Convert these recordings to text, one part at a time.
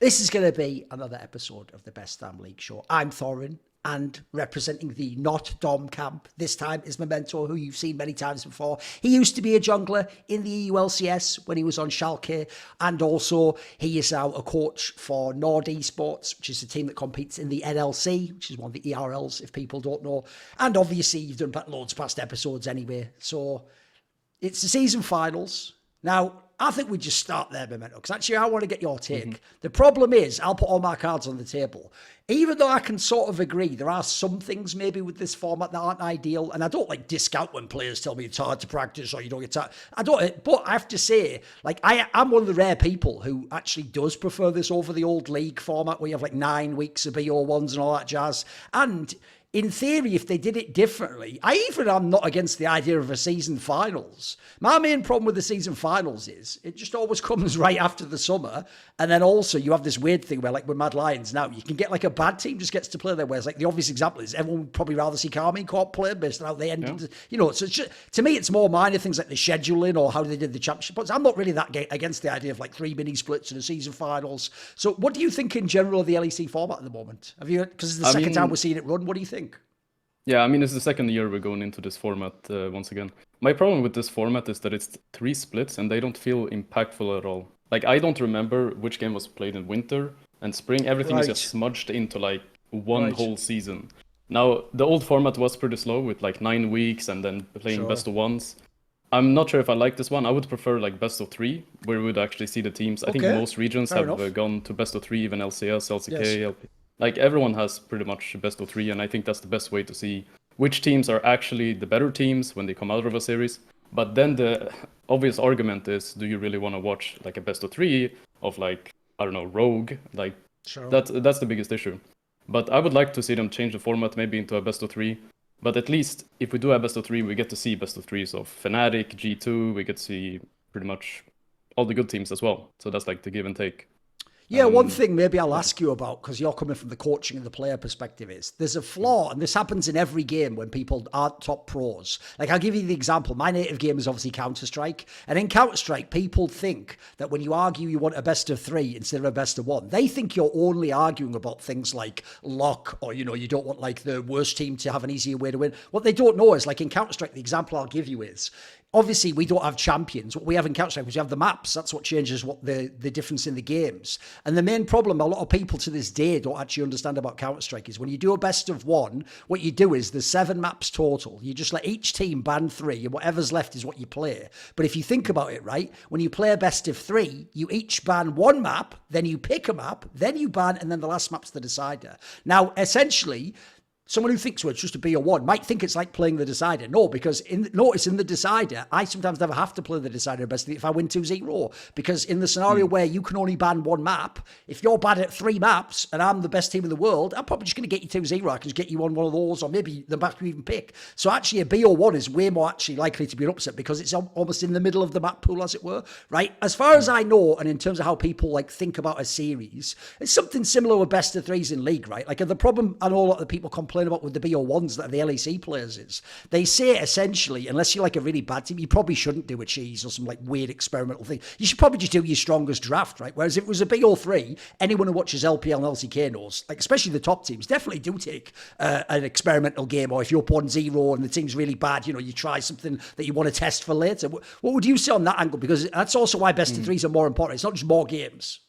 This is going to be another episode of the Best Damn League Show. I'm Thorin, and representing the not Dom camp this time is Memento, who you've seen many times before. He used to be a jungler in the EULCS when he was on Schalke, and also he is now a coach for Nord Esports, which is a team that competes in the NLC, which is one of the ERLs, if people don't know. And obviously, you've done loads of past episodes anyway. So it's the season finals. Now, I think we just start there, Memento, because actually I want to get your take. The problem is, I'll put all my cards on the table. Even though I can sort of agree, there are some things maybe with this format that aren't ideal, and I don't like discount when players tell me it's hard to practice or you don't get time. I don't, but I have to say, like, I'm one of the rare people who actually does prefer this over the old league format where you have like 9 weeks of BO1s and all that jazz. And in theory, if they did it differently, I'm not against the idea of a season finals. My main problem with the season finals is it just always comes right after the summer. And then also you have this weird thing where, like with Mad Lions now, you can get like a bad team just gets to play there. Whereas like the obvious example is everyone would probably rather see Carmine Corp play based on how they ended. Yeah. You know, so it's just, to me, it's more minor things like the scheduling or how they did the championship. But I'm not really that against the idea of like 3 mini splits in the season finals. So what do you think in general of the LEC format at the moment? Have you, because it's the second time we're seeing it run, what do you think? Yeah, I mean, it's the second year we're going into this format once again. My problem with this format is that it's 3 splits and they don't feel impactful at all. Like, I don't remember which game was played in winter and spring. Everything is just smudged into like one whole season. Now, the old format was pretty slow with like 9 weeks and then playing best of ones. I'm not sure if I like this one. I would prefer like best of 3, where we would actually see the teams. I think most regions have gone to best of 3, even LCS, LCK, LP. Like, everyone has pretty much best of 3, and I think that's the best way to see which teams are actually the better teams when they come out of a series. But then the obvious argument is, do you really want to watch like a best of 3 of like, I don't know, Rogue? Like, that's the biggest issue. But I would like to see them change the format maybe into a best of 3. But at least if we do a best of 3, we get to see best of 3s of Fnatic, G2, we get to see pretty much all the good teams as well. So that's like the give and take. Yeah, one thing maybe I'll ask you about, because you're coming from the coaching and the player perspective, is there's a flaw, and this happens in every game when people aren't top pros. Like, I'll give you the example. My native game is obviously Counter-Strike, and in Counter-Strike, people think that when you argue you want a best of 3 instead of a best of 1, they think you're only arguing about things like luck, or, you know, you don't want like the worst team to have an easier way to win. What they don't know is, like in Counter-Strike, the example I'll give you is, obviously, we don't have champions. What we have in Counter-Strike is we have the maps. That's what changes what the difference in the games. And the main problem a lot of people to this day don't actually understand about Counter-Strike is when you do a best of 1, what you do is there's 7 maps total. You just let each team ban 3, and whatever's left is what you play. But if you think about it, right, when you play a best of 3, you each ban 1 map, then you pick a map, then you ban, and then the last map's the decider. Now, essentially, someone who thinks, well, it's just a BO1 might think it's like playing the decider. No, because notice in the decider, I sometimes never have to play the decider best if I win 2-0. Because in the scenario where you can only ban 1 map, if you're bad at 3 maps and I'm the best team in the world, I'm probably just going to get you 2-0. I can just get you on one of those, or maybe the map you even pick. So actually a BO1 is way more actually likely to be an upset because it's almost in the middle of the map pool, as it were, right? As far as I know, and in terms of how people like think about a series, it's something similar with best of 3s in League, right? Like the problem I know a lot of the people complain about with the BO1s that are the LEC players is they say essentially, unless you're like a really bad team, you probably shouldn't do a cheese or some like weird experimental thing. You should probably just do your strongest draft, right? Whereas if it was a BO3, anyone who watches LPL and LCK knows, like especially the top teams, definitely do take an experimental game, or if you're up 1-0 and the team's really bad, you know, you try something that you want to test for later. What would you say on that angle? Because that's also why best of 3s are more important. It's not just more games.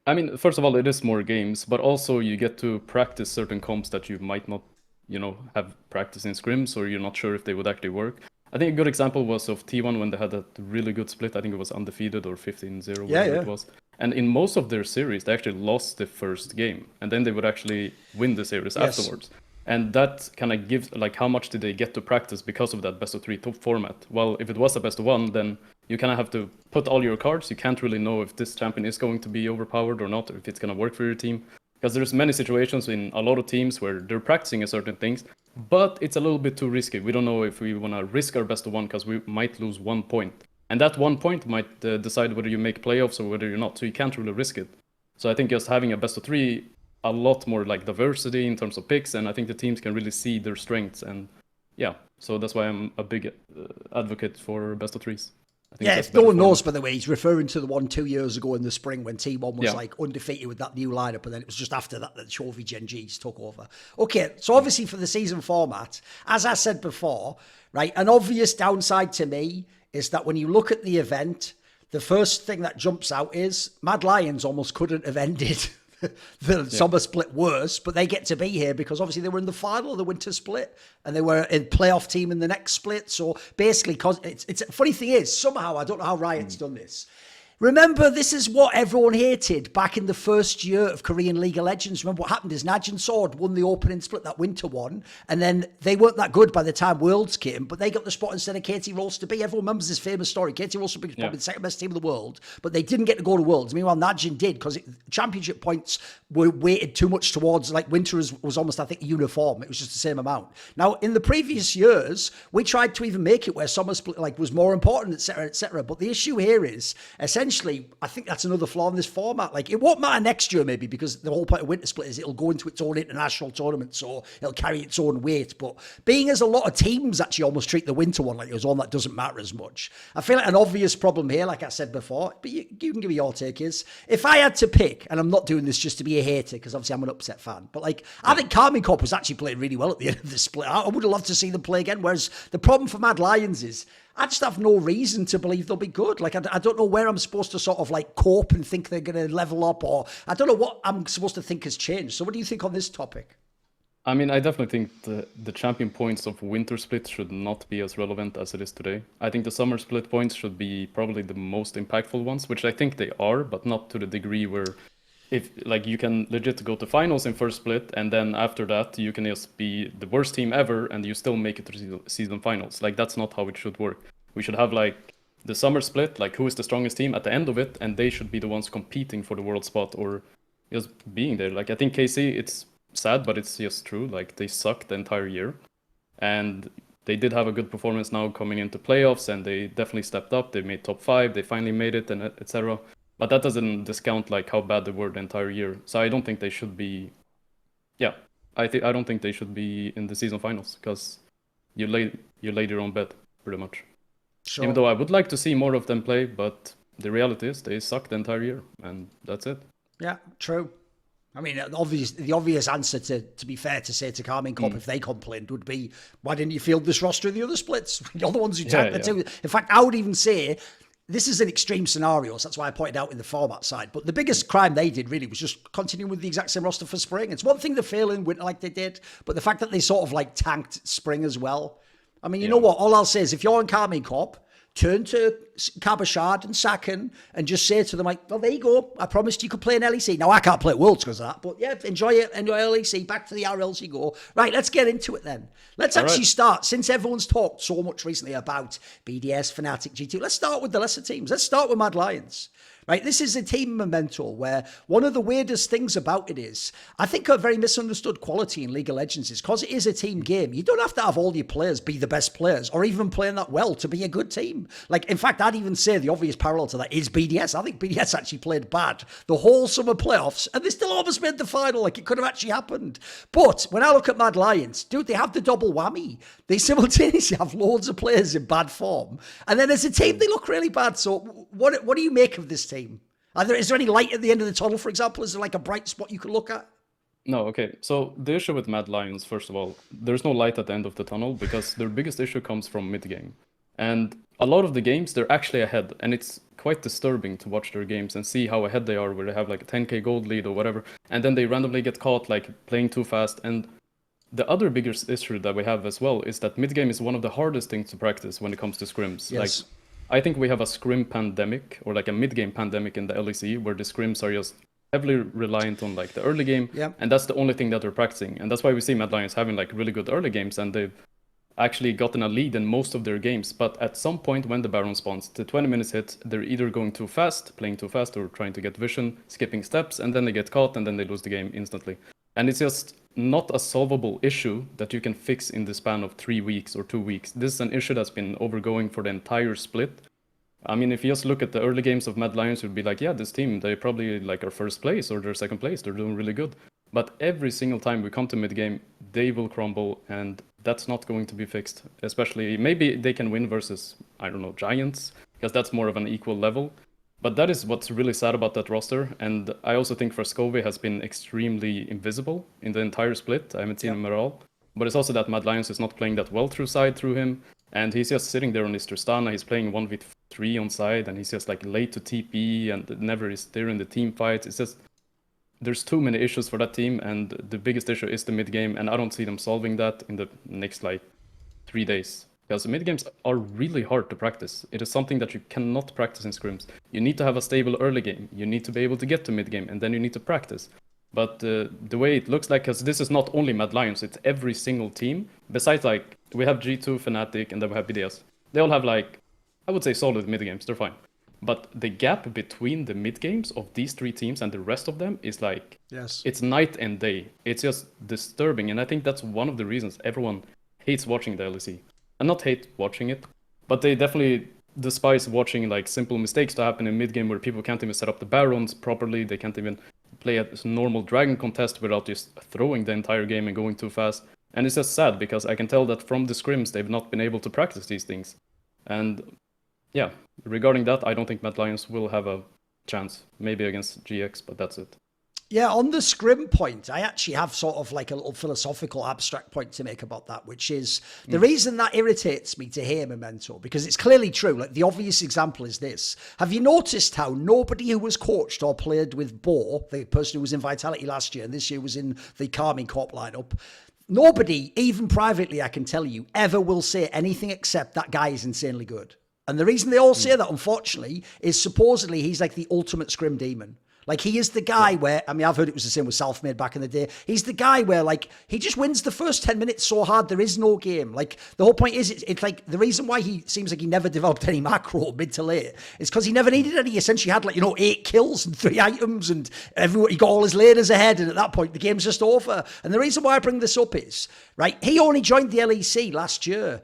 I mean, first of all, it is more games, but also you get to practice certain comps that you might not, you know, have practice in scrims, or you're not sure if they would actually work. I think a good example was of T1 when they had that really good split. I think it was undefeated or 15-0, whatever it was. And in most of their series, they actually lost the first game, and then they would actually win the series afterwards. And that kind of gives, like, how much did they get to practice because of that best of 3 top format? Well, if it was a best of 1, then you kind of have to put all your cards. You can't really know if this champion is going to be overpowered or not, or if it's going to work for your team. Because there's many situations in a lot of teams where they're practicing certain things, but it's a little bit too risky. We don't know if we want to risk our best of 1 because we might lose 1 point. And that 1 point might decide whether you make playoffs or whether you're not. So you can't really risk it. So I think just having a best of 3, a lot more like diversity in terms of picks, and I think the teams can really see their strengths. And yeah, so that's why I'm a big advocate for best of 3s. I think Yeah, that's if no better one knows, format. by the way, he's referring to the one 2 years ago in the spring when T1 was Yeah. like undefeated with that new lineup, and then it was just after that that Chovy Gen G's took over. Okay, so obviously for the season format, as I said before, right, an obvious downside to me is that when you look at the event, the first thing that jumps out is Mad Lions almost couldn't have ended the summer split worse, but they get to be here because obviously they were in the final of the winter split and they were a playoff team in the next split. So basically, cause it's funny thing is, somehow, I don't know how Riot's done this. Remember, this is what everyone hated back in the first year of Korean League of Legends. Remember what happened is Najin Sword won the opening split, that winter one, and then they weren't that good by the time Worlds came, but they got the spot instead of KT Rolls to be. Everyone remembers this famous story. KT Rolls to be probably the second best team in the world, but they didn't get to go to Worlds. Meanwhile, Najin did because championship points were weighted too much towards, like, winter was almost, I think, uniform. It was just the same amount. Now, in the previous years, we tried to even make it where summer split like was more important, etc., etc. But the issue here is essentially, I think that's another flaw in this format. Like, it won't matter next year, maybe, because the whole point of winter split is it'll go into its own international tournament, so it'll carry its own weight. But being as a lot of teams actually almost treat the winter one like it was one that doesn't matter as much, I feel like an obvious problem here, like I said before, but you can give me your take, is if I had to pick, and I'm not doing this just to be a hater, because obviously I'm an upset fan, but like, I think Carmine Corp was actually playing really well at the end of the split. I would have loved to see them play again, whereas the problem for Mad Lions is I just have no reason to believe they'll be good. Like, I don't know where I'm supposed to sort of like cope and think they're going to level up, or I don't know what I'm supposed to think has changed. So what do you think on this topic? I mean, I definitely think the champion points of winter split should not be as relevant as it is today. I think the summer split points should be probably the most impactful ones, which I think they are, but not to the degree where if like you can legit go to finals in first split, and then after that you can just be the worst team ever and you still make it to season finals. Like, that's not how it should work. We should have like the summer split, like who is the strongest team at the end of it, and they should be the ones competing for the world spot or just being there. Like, I think KC, it's sad, but it's just true. Like, they sucked the entire year, and they did have a good performance now coming into playoffs, and they definitely stepped up. They made top 5, they finally made it, and etc. But that doesn't discount like how bad they were the entire year. So I don't think they should be. Yeah, I don't think they should be in the season finals, because you laid your own bet pretty much. Sure. Even though I would like to see more of them play, but the reality is they sucked the entire year, and that's it. Yeah, true. I mean, the obvious answer to be fair to say to Carmine Corp if they complained would be, why didn't you field this roster in the other splits? You're the ones who tagged the two. In fact, I would even say this is an extreme scenario, so that's why I pointed out in the format side. But the biggest crime they did really was just continuing with the exact same roster for spring. It's one thing to fail in winter like they did, but the fact that they sort of like tanked spring as well. I mean, you know what? All I'll say is if you're on Carmine Corp, turn to Cabashard and Sakan and just say to them, like, well, there you go. I promised you could play in LEC. Now, I can't play at Worlds because of that, but yeah, enjoy it. Enjoy LEC. Back to the RLs you go. Right, let's get into it then. Let's actually start, since everyone's talked so much recently about BDS, Fnatic, G2, let's start with the lesser teams. Let's start with Mad Lions. Right, this is a team Memento where one of the weirdest things about it is, I think a very misunderstood quality in League of Legends is because it is a team game, you don't have to have all your players be the best players or even playing that well to be a good team. Like, in fact, I'd even say the obvious parallel to that is BDS. I think BDS actually played bad the whole summer playoffs and they still almost made the final. Like, it could have actually happened. But when I look at Mad Lions, dude, they have the double whammy. They simultaneously have loads of players in bad form. And then as a team, they look really bad. So what do you make of this team? Is there any light at the end of the tunnel, for example? Is there like a bright spot you could look at? No, okay. So the issue with Mad Lions, first of all, there's no light at the end of the tunnel because their biggest issue comes from mid-game. And a lot of the games, they're actually ahead. And it's quite disturbing to watch their games and see how ahead they are, where they have like a 10k gold lead or whatever. And then they randomly get caught like playing too fast. And the other biggest issue that we have as well is that mid-game is one of the hardest things to practice when it comes to scrims. Yes. Like, I think we have a scrim pandemic or like a mid-game pandemic in the LEC where the scrims are just heavily reliant on like the early game, and that's the only thing that they're practicing. And that's why we see Mad Lions having like really good early games, and they've actually gotten a lead in most of their games. But at some point when the Baron spawns, the 20 minutes hit, they're either going too fast, playing too fast, or trying to get vision, skipping steps, and then they get caught and then they lose the game instantly. And it's just not a solvable issue that you can fix in the span of 3 weeks or 2 weeks. This is an issue that's been overgoing for the entire split. I mean, if you just look at the early games of Mad Lions, you'd be like, yeah, this team, they probably like are first place or they're second place. They're doing really good. But every single time we come to mid-game, they will crumble, and that's not going to be fixed. Especially, maybe they can win versus, I don't know, Giants because that's more of an equal level. But that is what's really sad about that roster. And I also think Frascove has been extremely invisible in the entire split. I haven't seen him at all. But it's also that Mad Lions is not playing that well through him. And he's just sitting there on his Tristana. He's playing 1v3 on side. And he's just like late to TP and never is there in the team fights. It's just, there's too many issues for that team. And the biggest issue is the mid game. And I don't see them solving that in the next like 3 days. Because mid games are really hard to practice. It is something that you cannot practice in scrims. You need to have a stable early game. You need to be able to get to mid game, and then you need to practice. But the way it looks like, because this is not only Mad Lions, it's every single team. Besides, like, we have G2, Fnatic, and then we have BDS. They all have, like, I would say solid mid games. They're fine. But the gap between the mid games of these 3 teams and the rest of them is like, it's night and day. It's just disturbing. And I think that's one of the reasons everyone hates watching the LEC. And not hate watching it, but they definitely despise watching like simple mistakes to happen in mid-game where people can't even set up the barons properly, they can't even play a normal dragon contest without just throwing the entire game and going too fast. And it's just sad because I can tell that from the scrims they've not been able to practice these things. And yeah, regarding that, I don't think Mad Lions will have a chance, maybe against GX, but that's it. Yeah, on the scrim point, I actually have sort of like a little philosophical abstract point to make about that, which is the reason that irritates me to hear Memento, because it's clearly true. Like the obvious example is this. Have you noticed how nobody who was coached or played with Bo, the person who was in Vitality last year and this year was in the Carmine Corp lineup, nobody, even privately, I can tell you, ever will say anything except that guy is insanely good. And the reason they all say that, unfortunately, is supposedly he's like the ultimate scrim demon. Like, he is the guy where, I mean, I've heard it was the same with Selfmade back in the day. He's the guy where, like, he just wins the first 10 minutes so hard, there is no game. Like, the whole point is, it's like, the reason why he seems like he never developed any macro mid to late is because he never needed any. He essentially had, like, 8 kills and 3 items, and he got all his laners ahead, and at that point, the game's just over. And the reason why I bring this up is, right, he only joined the LEC last year.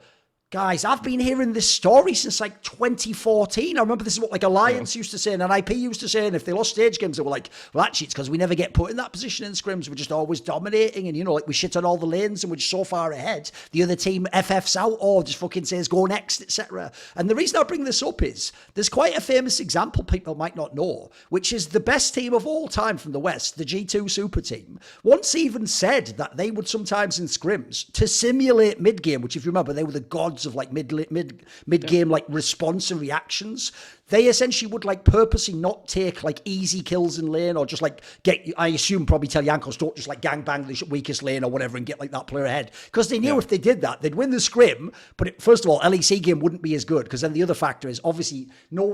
Guys, I've been hearing this story since like 2014. I remember this is what like Alliance used to say and IP used to say. And if they lost stage games, they were like, well, actually, it's because we never get put in that position in scrims. We're just always dominating. And, like we shit on all the lanes and we're just so far ahead. The other team FFs out or just fucking says go next, etc. And the reason I bring this up is there's quite a famous example people might not know, which is the best team of all time from the West, the G2 super team, once even said that they would sometimes in scrims to simulate mid-game, which if you remember, they were the gods of like mid-game like response and reactions. They essentially would like purposely not take like easy kills in lane or just like I assume probably tell Yankos don't just like gangbang the weakest lane or whatever and get like that player ahead. Because they knew if they did that, they'd win the scrim. But first of all, LEC game wouldn't be as good because then the other factor is obviously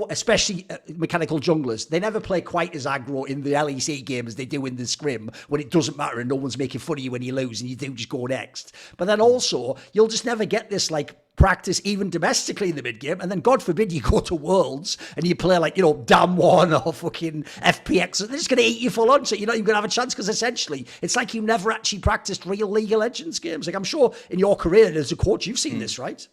especially mechanical junglers, they never play quite as aggro in the LEC game as they do in the scrim when it doesn't matter and no one's making fun of you when you lose and you do just go next. But then also, you'll just never get this like practice even domestically in the mid game, and then God forbid you go to Worlds and you play like Dam1 or fucking FPX, they're just going to eat you for lunch. So you're not even going to have a chance because essentially it's like you never actually practiced real League of Legends games. Like I'm sure in your career as a coach you've seen this, right?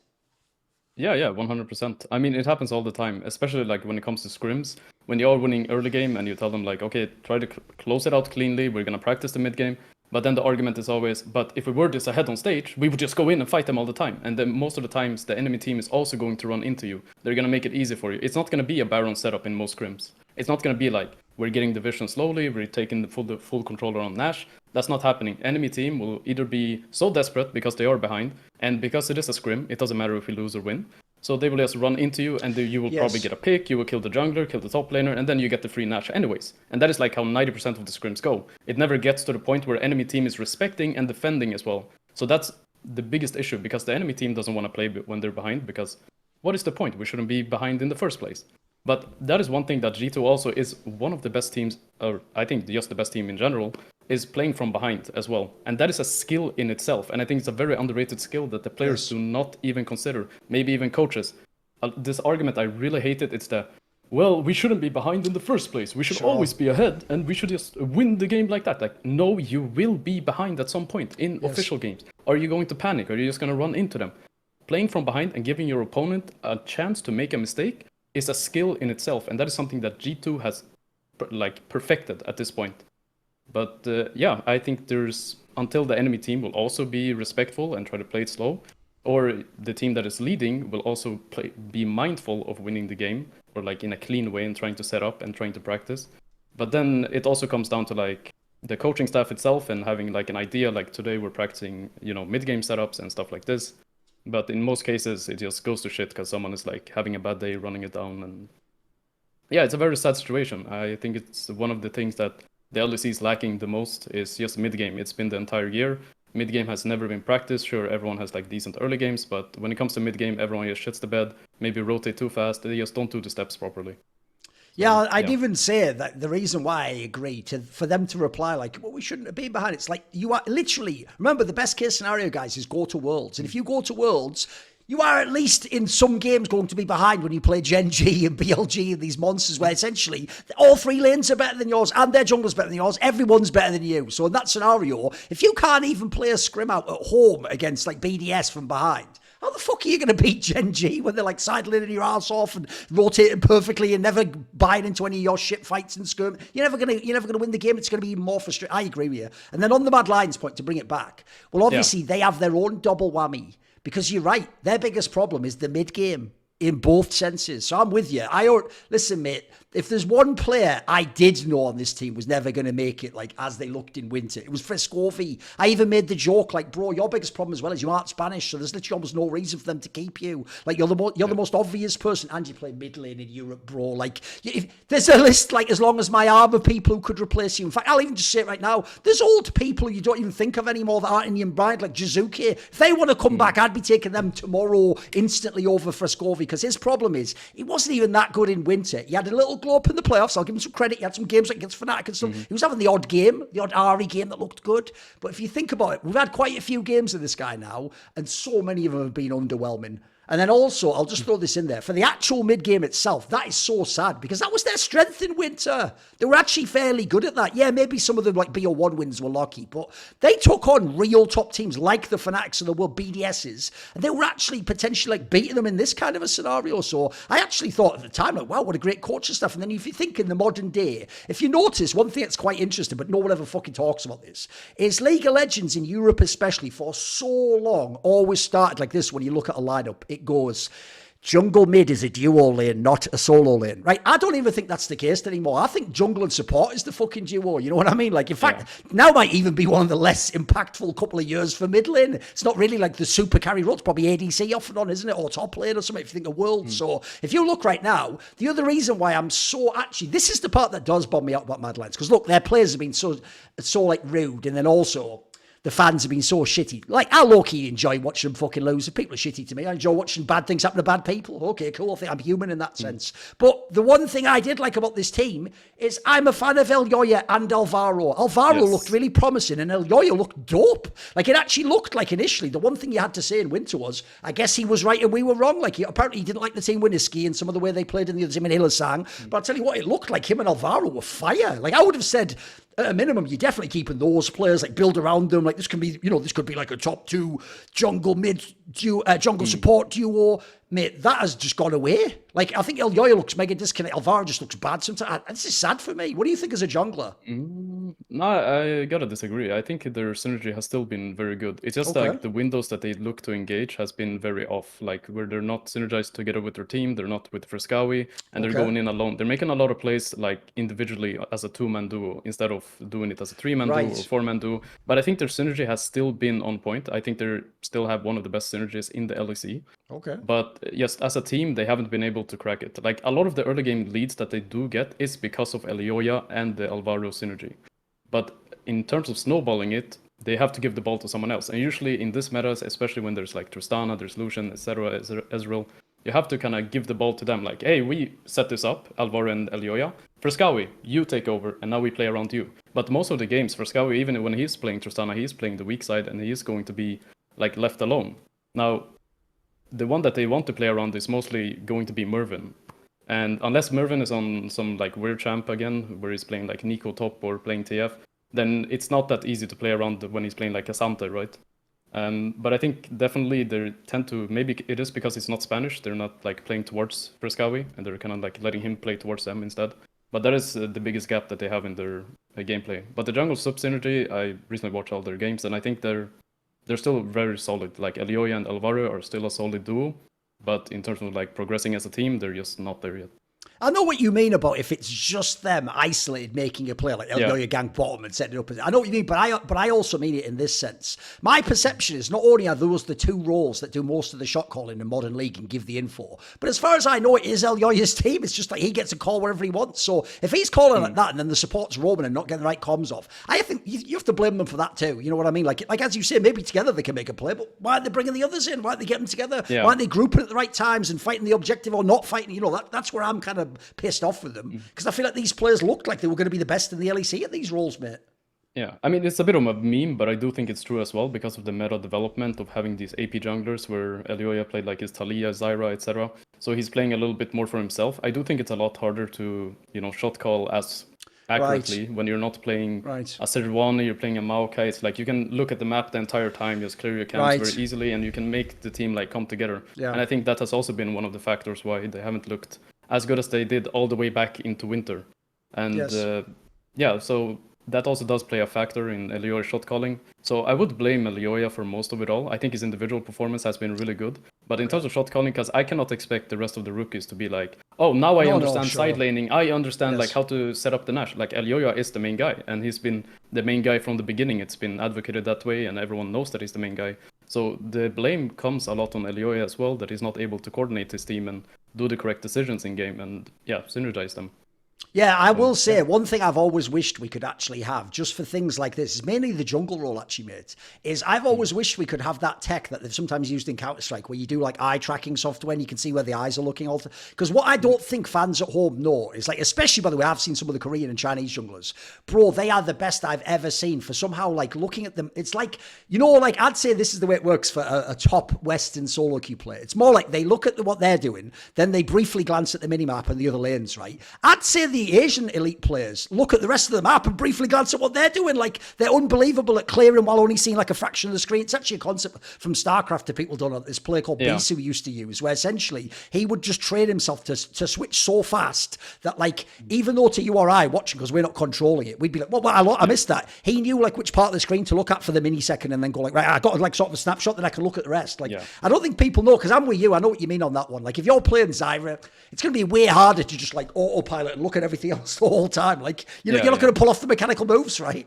Yeah, 100%. I mean, it happens all the time, especially like when it comes to scrims. When you are winning early game and you tell them like, okay, try to close it out cleanly. We're going to practice the mid game. But then the argument is always, but if we were just ahead on stage, we would just go in and fight them all the time. And then most of the times, the enemy team is also going to run into you. They're going to make it easy for you. It's not going to be a Baron setup in most scrims. It's not going to be like, we're getting the vision slowly, we're taking the full control around Nash. That's not happening. Enemy team will either be so desperate because they are behind, and because it is a scrim, it doesn't matter if we lose or win. So they will just run into you, and you will probably get a pick, you will kill the jungler, kill the top laner, and then you get the free Nash anyways. And that is like how 90% of the scrims go. It never gets to the point where enemy team is respecting and defending as well. So that's the biggest issue, because the enemy team doesn't want to play when they're behind, because what is the point? We shouldn't be behind in the first place. But that is one thing that G2 also is one of the best teams, or I think just the best team in general, is playing from behind as well. And that is a skill in itself. And I think it's a very underrated skill that the players do not even consider, maybe even coaches. This argument, I really hate it. It's well, we shouldn't be behind in the first place. We should always be ahead, and we should just win the game like that. Like, no, you will be behind at some point in official games. Are you going to panic? Are you just going to run into them? Playing from behind and giving your opponent a chance to make a mistake is a skill in itself. And that is something that G2 has perfected at this point. But I think until the enemy team will also be respectful and try to play it slow, or the team that is leading will also be mindful of winning the game, or like in a clean way and trying to set up and trying to practice. But then it also comes down to like the coaching staff itself and having like an idea, like today we're practicing, mid-game setups and stuff like this. But in most cases, it just goes to shit because someone is like having a bad day running it down. And yeah, it's a very sad situation. I think it's one of the things that the LEC is lacking the most is just mid-game. It's been the entire year. Mid-game has never been practiced. Sure, everyone has like decent early games, but when it comes to mid-game, everyone just shits the bed, maybe rotate too fast. They just don't do the steps properly. Yeah, I'd even say that the reason why I agree for them to reply like, well, we shouldn't have been behind. It's like you are literally, remember the best case scenario, guys, is go to Worlds. And if you go to Worlds, you are at least in some games going to be behind when you play Gen G and BLG and these monsters where essentially all 3 lanes are better than yours and their jungle's better than yours. Everyone's better than you. So in that scenario, if you can't even play a scrim out at home against like BDS from behind, how the fuck are you going to beat Gen G when they're like sidling your ass off and rotating perfectly and never buying into any of your shit fights and scrum? You're never going to win the game. It's going to be even more frustrating. I agree with you. And then on the Mad Lions point, to bring it back, well, obviously they have their own double whammy because you're right. Their biggest problem is the mid game in both senses. So I'm with you. Listen, mate. If there's one player I did know on this team was never going to make it, like, as they looked in winter, it was Frescovi. I even made the joke, like, bro, your biggest problem as well is you aren't Spanish, so there's literally almost no reason for them to keep you. Like, you're the most obvious person, and you play mid lane in Europe, bro. Like, if there's a list, like, as long as my arm of people who could replace you. In fact, I'll even just say it right now, there's old people you don't even think of anymore that aren't in your mind, like Jizuke. If they want to come back, I'd be taking them tomorrow instantly over Frescovi, because his problem is, he wasn't even that good in winter. He had a little glow up in the playoffs. I'll give him some credit. He had some games like against Fnatic and stuff. He was having the odd game, the odd RE game that looked good. But if you think about it, we've had quite a few games of this guy now, and so many of them have been underwhelming. And then also, I'll just throw this in there. For the actual mid-game itself, that is so sad because that was their strength in winter. They were actually fairly good at that. Yeah, maybe some of them, like BO1 wins, were lucky, but they took on real top teams like the Fnatics of the world, BDSs, and they were actually potentially like beating them in this kind of a scenario. So I actually thought at the time, like, wow, what a great coach and stuff. And then if you think in the modern day, if you notice, one thing that's quite interesting, but no one ever fucking talks about this, is League of Legends in Europe especially for so long always started like this when you look at a lineup. It goes, jungle mid is a duo lane, not a solo lane, right? I don't even think that's the case anymore. I think jungle and support is the fucking duo. You know what I mean? Like, in fact, now might even be one of the less impactful couple of years for mid lane. It's not really like the super carry role. It's probably ADC off and on, isn't it? Or top lane or something if you think of world. So if you look right now, the other reason why I'm so actually, this is the part that does bum me out about Mad Lions. Because look, their players have been so like rude, and then also the fans have been so shitty. Like, I low-key enjoy watching them fucking lose. If people are shitty to me, I enjoy watching bad things happen to bad people. Okay, cool. I think I'm human in that sense. But the one thing I did like about this team is I'm a fan of Elyoya and Alvaro. Alvaro looked really promising, and Elyoya looked dope. Like, it actually looked like initially, the one thing you had to say in winter was, I guess he was right and we were wrong. Like, apparently he didn't like the team Winniski and some of the way they played in the other team in Hillsang. But I'll tell you what, it looked like him and Alvaro were fire. Like, I would have said, at a minimum, you're definitely keeping those players, like, build around them. Like, this can be, this could be like a top 2 jungle mid duo, jungle support duo. Mate, that has just gone away. Like, I think Elyoya looks mega disconnected. Alvaro just looks bad sometimes. This is sad for me. What do you think as a jungler? No, I gotta disagree. I think their synergy has still been very good. It's just like the windows that they look to engage has been very off. Like, where they're not synergized together with their team, they're not with Frescawi, and they're going in alone. They're making a lot of plays like individually as a 2-man duo instead of doing it as a 3-man duo or 4-man duo. But I think their synergy has still been on point. I think they still have one of the best synergies in the LEC. But yes, as a team, they haven't been able to crack it. Like, a lot of the early game leads that they do get is because of Elyoya and the Alvaro synergy. But in terms of snowballing it, they have to give the ball to someone else. And usually in this metas, especially when there's like Tristana, there's Lucian, etc., Ezreal, you have to kind of give the ball to them. Like, hey, we set this up, Alvaro and Elyoya. Frescawi, you take over, and now we play around you. But most of the games, Frescawi, even when he's playing Tristana, he's playing the weak side, and he is going to be like left alone. Now, the one that they want to play around is mostly going to be Mervin. And unless Mervin is on some like weird champ again, where he's playing like Nico top or playing TF, then it's not that easy to play around when he's playing like Asante, right? But I think definitely they tend to, maybe it is because it's not Spanish, they're not like playing towards Frescawi, and they're kind of like letting him play towards them instead. But that is the biggest gap that they have in their gameplay. But the jungle sub synergy, I recently watched all their games, and I think they're they're still very solid. Like Elioya and Alvaro are still a solid duo, but in terms of like progressing as a team, they're just not there yet. I know what you mean about if it's just them isolated making a play, like you gang bottom and setting it up. I know what you mean, but I also mean it in this sense. My perception is not only are those the two roles that do most of the shot calling in modern league and give the info, but as far as I know, it is Elioya's team. It's just like he gets a call wherever he wants. So if he's calling like that and then the support's roaming and not getting the right comms off, I think you have to blame them for that too. You know what I mean? Like as you say, maybe together they can make a play, but why aren't they bringing the others in? Why aren't they getting together? Yeah. Why aren't they grouping at the right times and fighting the objective or not fighting? You know, that's where I'm kind of pissed off with them, because I feel like these players looked like they were going to be the best in the LEC at these roles, mate. Yeah, I mean, it's a bit of a meme, but I do think it's true as well because of the meta development of having these AP junglers where Elioya played like his Talia, Zyra, etc. So he's playing a little bit more for himself. I do think it's a lot harder to, shot call as accurately when you're not playing a Sejuani, you're playing a Maokai. It's like you can look at the map the entire time, just clear your camps very easily, and you can make the team like come together. Yeah. And I think that has also been one of the factors why they haven't looked as good as they did all the way back into winter. And so that also does play a factor in Elioya's shot calling. So I would blame Elioya for most of it all. I think his individual performance has been really good. But in terms of shot calling, because I cannot expect the rest of the rookies to be like, oh, now I understand side laning. I understand like how to set up the Nash. Like Elioya is the main guy, and he's been the main guy from the beginning. It's been advocated that way, and everyone knows that he's the main guy. So the blame comes a lot on Elioya as well, that he's not able to coordinate his team and do the correct decisions in game and synergize them. Yeah, I will say one thing I've always wished we could actually have just for things like this is mainly the jungle role actually, mate, is I've always wished we could have that tech that they've sometimes used in Counter-Strike where you do like eye tracking software and you can see where the eyes are looking. Because what I don't think fans at home know is like, especially by the way, I've seen some of the Korean and Chinese junglers, bro, they are the best I've ever seen for somehow like looking at them. It's like, like I'd say this is the way it works for a top Western solo queue player. It's more like they look at what they're doing, then they briefly glance at the minimap and the other lanes, right? I'd say the Asian elite players look at the rest of the map and briefly glance at what they're doing. Like they're unbelievable at clearing while only seeing like a fraction of the screen. It's actually a concept from StarCraft that people don't know. This player called Bisu used to use, where essentially he would just train himself to switch so fast that like even though to you or I watching, because we're not controlling it, we'd be like, well, I missed that. He knew like which part of the screen to look at for the millisecond and then go like, right, I got like sort of a snapshot that I can look at the rest. Like I don't think people know, because I'm with you. I know what you mean on that one. Like if you're playing Zyra, it's going to be way harder to just like autopilot and look at everything else the whole time. Like, you're not going to pull off the mechanical moves, right?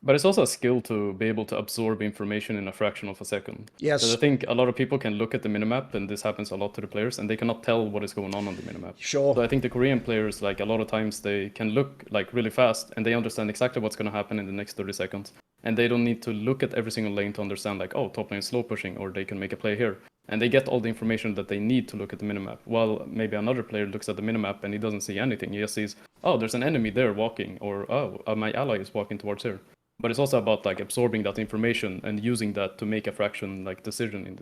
But it's also a skill to be able to absorb information in a fraction of a second. Yes. Because I think a lot of people can look at the minimap, and this happens a lot to the players, and they cannot tell what is going on the minimap. Sure. So I think the Korean players, like a lot of times, they can look like really fast, and they understand exactly what's going to happen in the next 30 seconds. And they don't need to look at every single lane to understand like, oh, top lane is slow pushing, or they can make a play here. And they get all the information that they need to look at the minimap. While maybe another player looks at the minimap and he doesn't see anything. He just sees, oh, there's an enemy there walking, or oh, my ally is walking towards here. But it's also about like absorbing that information and using that to make a fraction like decision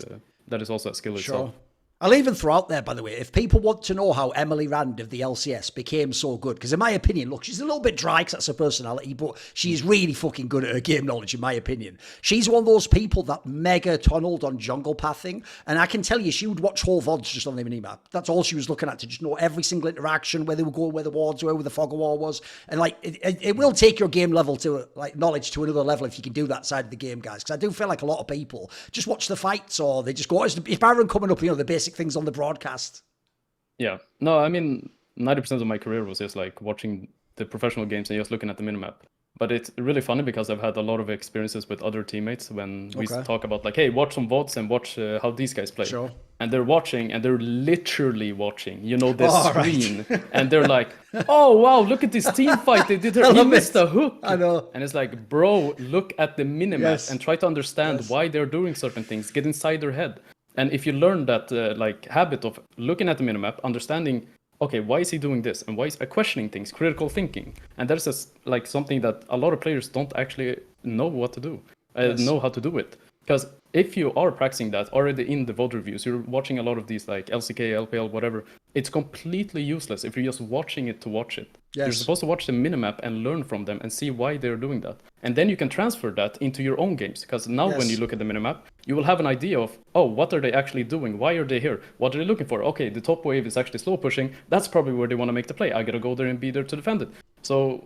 that is also a skill itself. I'll even throw out there, by the way, if people want to know how Emily Rand of the LCS became so good, because in my opinion, look, she's a little bit dry because that's her personality, but she's really fucking good at her game knowledge, in my opinion. She's one of those people that mega tunneled on jungle pathing, and I can tell you, she would watch whole VODs just on the minimap. That's all she was looking at, to just know every single interaction, where they were going, where the wards were, where the fog of war was, and like, it will take your game level to, like, knowledge to another level if you can do that side of the game, guys, because I do feel like a lot of people just watch the fights, or they just go, is Baron coming up, the basic things on the broadcast. Yeah. No, I mean, 90% of my career was just like watching the professional games and just looking at the minimap. But it's really funny because I've had a lot of experiences with other teammates when we talk about like, hey, watch some VODs and watch how these guys play. Sure. And they're watching, and they're literally watching, the screen. Right. And they're like, oh, wow, look at this team fight. They did he missed a hook. I know. And it's like, bro, look at the minimap and try to understand why they're doing certain things. Get inside their head. And if you learn that like habit of looking at the minimap, understanding, okay, why is he doing this? And why is questioning things, critical thinking. And that's just like something that a lot of players don't actually know what to do, know how to do it. Because if you are practicing that already in the VOD reviews, you're watching a lot of these like LCK, LPL, whatever, it's completely useless if you're just watching it to watch it. Yes. You're supposed to watch the minimap and learn from them and see why they're doing that. And then you can transfer that into your own games. Because now when you look at the minimap, you will have an idea of, oh, what are they actually doing? Why are they here? What are they looking for? Okay, the top wave is actually slow pushing. That's probably where they want to make the play. I gotta go there and be there to defend it. So,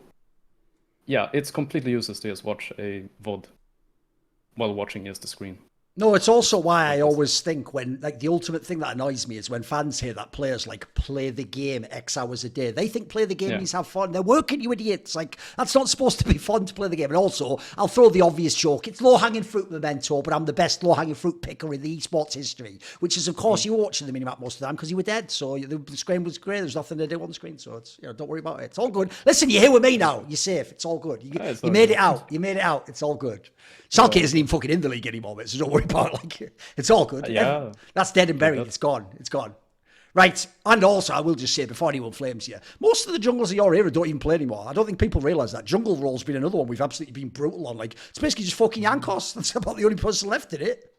yeah, it's completely useless to just watch a VOD. while watching is the screen. No, it's also why I always think when, like, the ultimate thing that annoys me is when fans hear that players, like, play the game X hours a day. They think play the game means have fun. They're working, you idiots. Like, that's not supposed to be fun to play the game. And also, I'll throw the obvious joke. It's low-hanging fruit Memento, but I'm the best low-hanging fruit picker in the esports history, which is, of course, you were watching the minimap most of the time because you were dead. So the screen was great. There's nothing to do on the screen. So it's, don't worry about it. It's all good. Listen, you're here with me now. You're safe. It's all good. You made it out. You made it out. It's all good. Schalke isn't even fucking in the league anymore, mate, so don't worry about it. Like, it's all good. Yeah. That's dead and buried. It's gone. It's gone. Right. And also, I will just say, before anyone flames you, most of the jungles of your era don't even play anymore. I don't think people realise that. Jungle role's been another one we've absolutely been brutal on. Like, it's basically just fucking Yankos. That's about the only person left in it.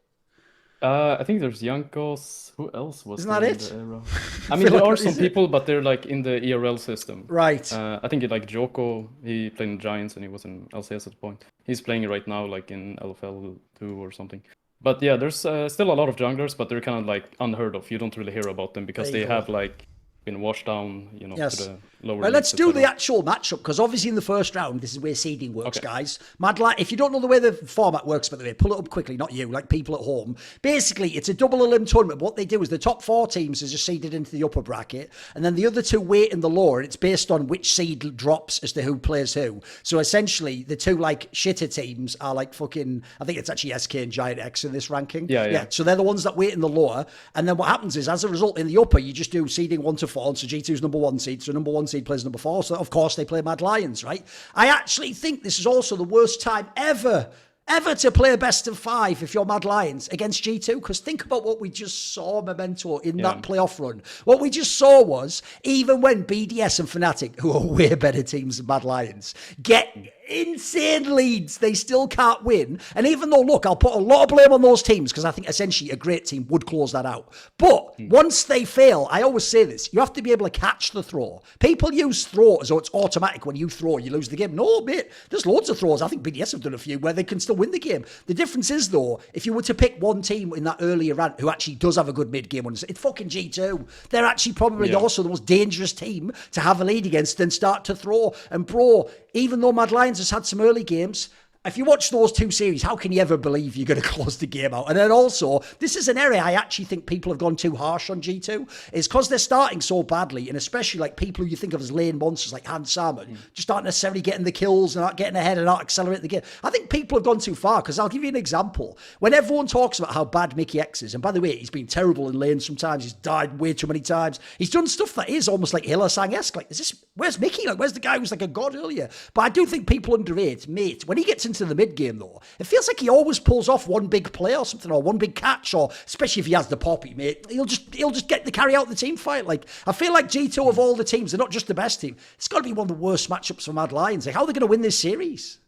I think there's Jankos. Who else was Isn't that there it? in the era? I mean, there are some people, but they're like in the ERL system. Right. I think like Joko, he played in Giants and he was in LCS at the point. He's playing right now like in LFL 2 or something. But yeah, there's still a lot of junglers, but they're kind of like unheard of. You don't really hear about them because they have like been washed down, to the lower. Right, let's do the actual matchup, because obviously in the first round, this is where seeding works, guys. If you don't know the way the format works, by the way, pull it up quickly, not you, like people at home. Basically, it's a double elim tournament. What they do is the top 4 teams are just seeded into the upper bracket, and then the other 2 wait in the lower, and it's based on which seed drops as to who plays who. So essentially, the 2 like shitter teams are like fucking, I think it's actually SK and GiantX in this ranking. Yeah. So they're the ones that wait in the lower, and then what happens is, as a result, in the upper, you just do seeding 1 to 4. So G2's number 1 seed, so number 1 seed plays number 4. So of course they play Mad Lions, right? I actually think this is also the worst time ever to play a best of 5 if you're Mad Lions against G2, because think about what we just saw, Memento, in that playoff run. What we just saw was, even when BDS and Fnatic, who are way better teams than Mad Lions, get insane leads, they still can't win. And even though, look, I'll put a lot of blame on those teams, because I think essentially a great team would close that out. But once they fail, I always say this, you have to be able to catch the throw. People use throw as though it's automatic. When you throw, you lose the game. No, mate, there's loads of throws. I think BDS have done a few where they can still win the game. The difference is, though, if you were to pick one team in that earlier rant who actually does have a good mid-game, it's fucking G2. They're actually probably also the most dangerous team to have a lead against and start to throw. And bro, even though Mad Lions has had some early games, if you watch those 2 series, how can you ever believe you're going to close the game out? And then also, this is an area I actually think people have gone too harsh on G2. It's because they're starting so badly, and especially like people who you think of as lane monsters like Hans Salmon, just aren't necessarily getting the kills and aren't getting ahead and aren't accelerating the game. I think people have gone too far, because I'll give you an example. When everyone talks about how bad Mickey X is, and by the way, he's been terrible in lane sometimes, he's died way too many times, he's done stuff that is almost like Hillsang-esque. Like, where's Mickey? Like, where's the guy who was like a god earlier? But I do think people underrate, mate, when he gets into the mid game, though, it feels like he always pulls off one big play or something, or one big catch, or especially if he has the poppy, mate, he'll just get to carry out the team fight. Like, I feel like G2 of all the teams, they're not just the best team. It's got to be one of the worst matchups for Mad Lions. Like, how are they going to win this series?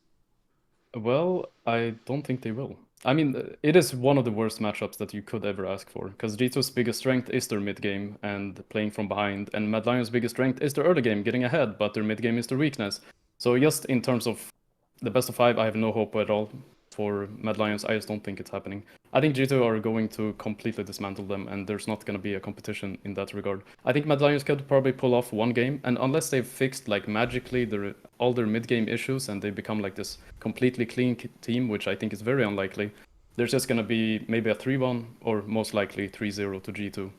Well, I don't think they will. I mean, it is one of the worst matchups that you could ever ask for, because G2's biggest strength is their mid game and playing from behind, and Mad Lions' biggest strength is their early game, getting ahead, but their mid game is their weakness. So just in terms of the best of 5, I have no hope at all for Mad Lions. I just don't think it's happening. I think G2 are going to completely dismantle them, and there's not going to be a competition in that regard. I think Mad Lions could probably pull off one game, and unless they've fixed like magically all their mid-game issues and they become like this completely clean team, which I think is very unlikely, there's just going to be maybe a 3-1 or most likely 3-0 to G2.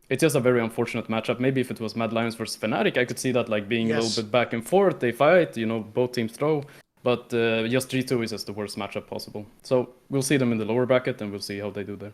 It's just a very unfortunate matchup. Maybe if it was Mad Lions versus Fnatic, I could see that like being a little bit back and forth. They fight, both teams throw. But just G2 is just the worst matchup possible. So we'll see them in the lower bracket, and we'll see how they do there.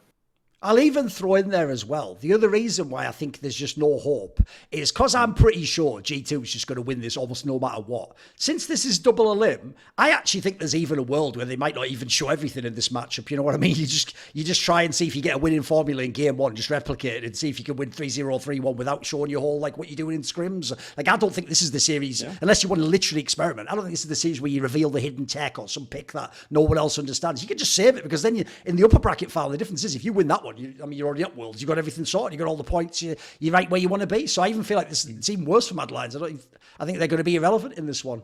I'll even throw in there as well, the other reason why I think there's just no hope is because I'm pretty sure G2 is just going to win this almost no matter what. Since this is double elim, I actually think there's even a world where they might not even show everything in this matchup. You know what I mean? You just try and see if you get a winning formula in game 1, just replicate it and see if you can win 3-0 or 3-1 without showing your whole, like, what you're doing in scrims. Like, I don't think this is the series, unless you want to literally experiment. I don't think this is the series where you reveal the hidden tech or some pick that no one else understands. You can just save it, because then in the upper bracket file, the difference is if you win that one, you're already up worlds. You've got everything sorted. You've got all the points. You're right where you want to be. So I even feel like it's even worse for Mad Lions. I think they're going to be irrelevant in this one.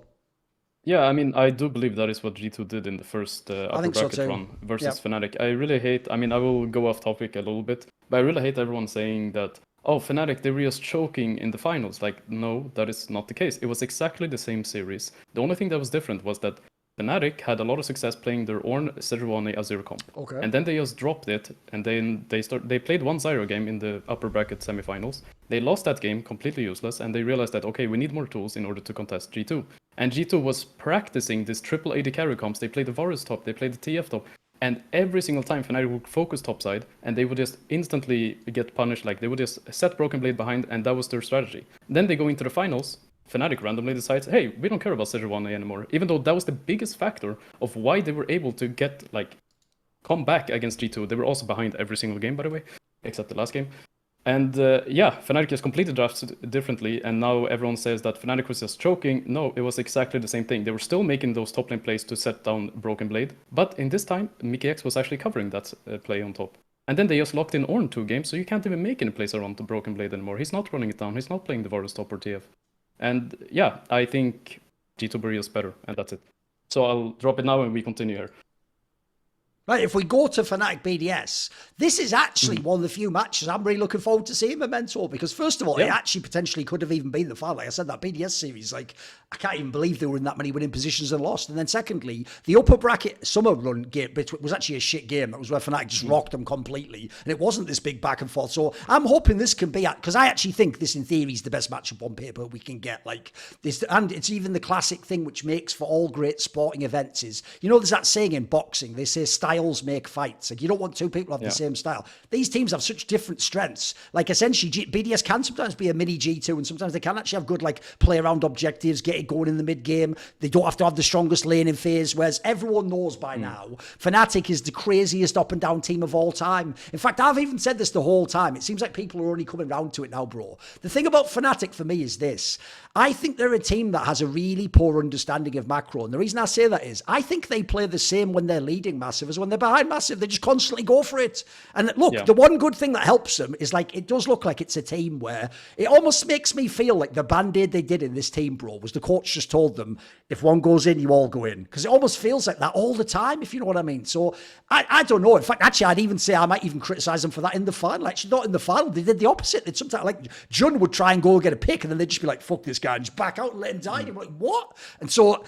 Yeah, I mean, I do believe that is what G2 did in the first upper bracket run versus Fnatic. I really hate, I will go off topic a little bit, but I really hate everyone saying that, oh, Fnatic, they were just choking in the finals. Like, no, that is not the case. It was exactly the same series. The only thing that was different was that Fnatic had a lot of success playing their own Sejuani Azir comp. Okay. And then they just dropped it, and then they played one Zyra game in the upper bracket semifinals. They lost that game, completely useless, and they realized that, okay, we need more tools in order to contest G2. And G2 was practicing this triple AD carry comps. They played the Varus top, they played the TF top, and every single time Fnatic would focus topside, and they would just instantly get punished. Like, they would just set Broken Blade behind, and that was their strategy. Then they go into the finals. Fnatic randomly decides, hey, we don't care about Sejuani anymore, even though that was the biggest factor of why they were able to get, like, come back against G2. They were also behind every single game, by the way, except the last game. And yeah, Fnatic just completely drafted differently, and now everyone says that Fnatic was just choking. No, it was exactly the same thing. They were still making those top lane plays to set down Broken Blade, but in this time, MikiX was actually covering that play on top. And then they just locked in Ornn 2 games, so you can't even make any plays around the Broken Blade anymore. He's not running it down, he's not playing the Varus top or TF. And yeah, I think G2 Buri is better, and that's it. So I'll drop it now and we continue here. Right, if we go to Fnatic BDS, this is actually one of the few matches I'm really looking forward to seeing Memento, because first of all, it actually potentially could have even been the final. Like I said, that BDS series, like, I can't even believe they were in that many winning positions and lost. And then secondly, the upper bracket summer run game was actually a shit game. That was where Fnatic just rocked them completely. And it wasn't this big back and forth. So I'm hoping this can be, because I actually think this in theory is the best matchup on paper we can get. Like this, and it's even the classic thing which makes for all great sporting events is, you know, there's that saying in boxing, they say styles make fights. Like, you don't want two people to have the same style. These teams have such different strengths. Like, essentially, BDS can sometimes be a mini G2, and sometimes they can actually have good, like, play around objectives, get it going in the mid game. They don't have to have the strongest laning phase, whereas everyone knows by now, Fnatic is the craziest up and down team of all time. In fact, I've even said this the whole time. It seems like people are only coming round to it now, bro. The thing about Fnatic for me is this. I think they're a team that has a really poor understanding of macro. And the reason I say that is I think they play the same when they're leading massive as when they're behind massive. They just constantly go for it. And look, the one good thing that helps them is, like, it does look like it's a team where it almost makes me feel like the band-aid they did in this team, bro, was the coach just told them, if one goes in, you all go in. Because it almost feels like that all the time, if you know what I mean. So I don't know. In fact, actually, I'd even say I might even criticize them for that in the final. Actually, not in the final. They did the opposite. They'd sometimes, like, Jun would try and go get a pick, and then they'd just be like, fuck this guy, and just back out and let him die. And you're like, what? And so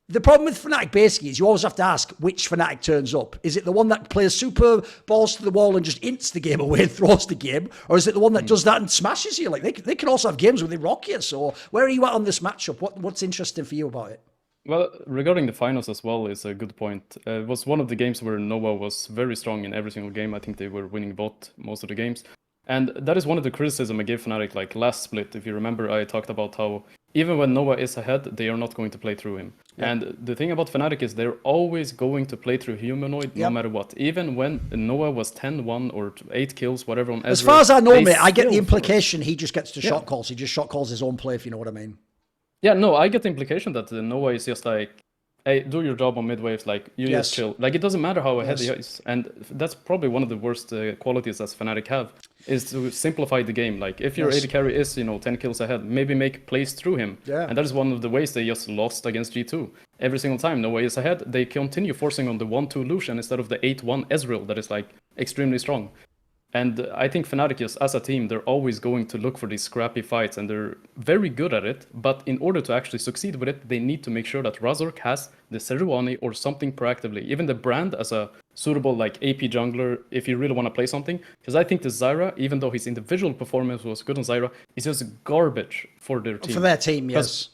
the problem with Fnatic basically is you always have to ask which Fnatic turns up. Is it the one that plays super balls to the wall and just ints the game away and throws the game? Or is it the one that does that and smashes you? Like, they can also have games where they rock you. So where are you at on this matchup? What's interesting for you about it? Well, regarding the finals as well is a good point. It was one of the games where Nova was very strong in every single game. I think they were winning both most of the games. And that is one of the criticism I gave Fnatic, like last split. If you remember, I talked about how even when Nova is ahead, they are not going to play through him. Yeah. And the thing about Fnatic is they're always going to play through Humanoid no matter what. Even when Nova was 10-1 or 8 kills, whatever on Ezreal. As far as I know, mate, I get the implication he just gets to shot calls. He just shot calls his own play, if you know what I mean. Yeah, no, I get the implication that Nova is just like, hey, do your job on mid waves, like, you just chill. Like, it doesn't matter how ahead he is. And that's probably one of the worst qualities that Fnatic have, is to simplify the game. Like, if your AD carry is, 10 kills ahead, maybe make plays through him. Yeah. And that is one of the ways they just lost against G2. Every single time Nova is ahead, they continue forcing on the 1-2 Lucian instead of the 8-1 Ezreal that is, like, extremely strong. And I think Fnatic, as a team, they're always going to look for these scrappy fights, and they're very good at it. But in order to actually succeed with it, they need to make sure that Razork has the Sejuani or something proactively. Even the brand as a suitable, like, AP jungler, if you really want to play something. Because I think the Zyra, even though his individual performance was good on Zyra, is just garbage for their team. For their team, yes.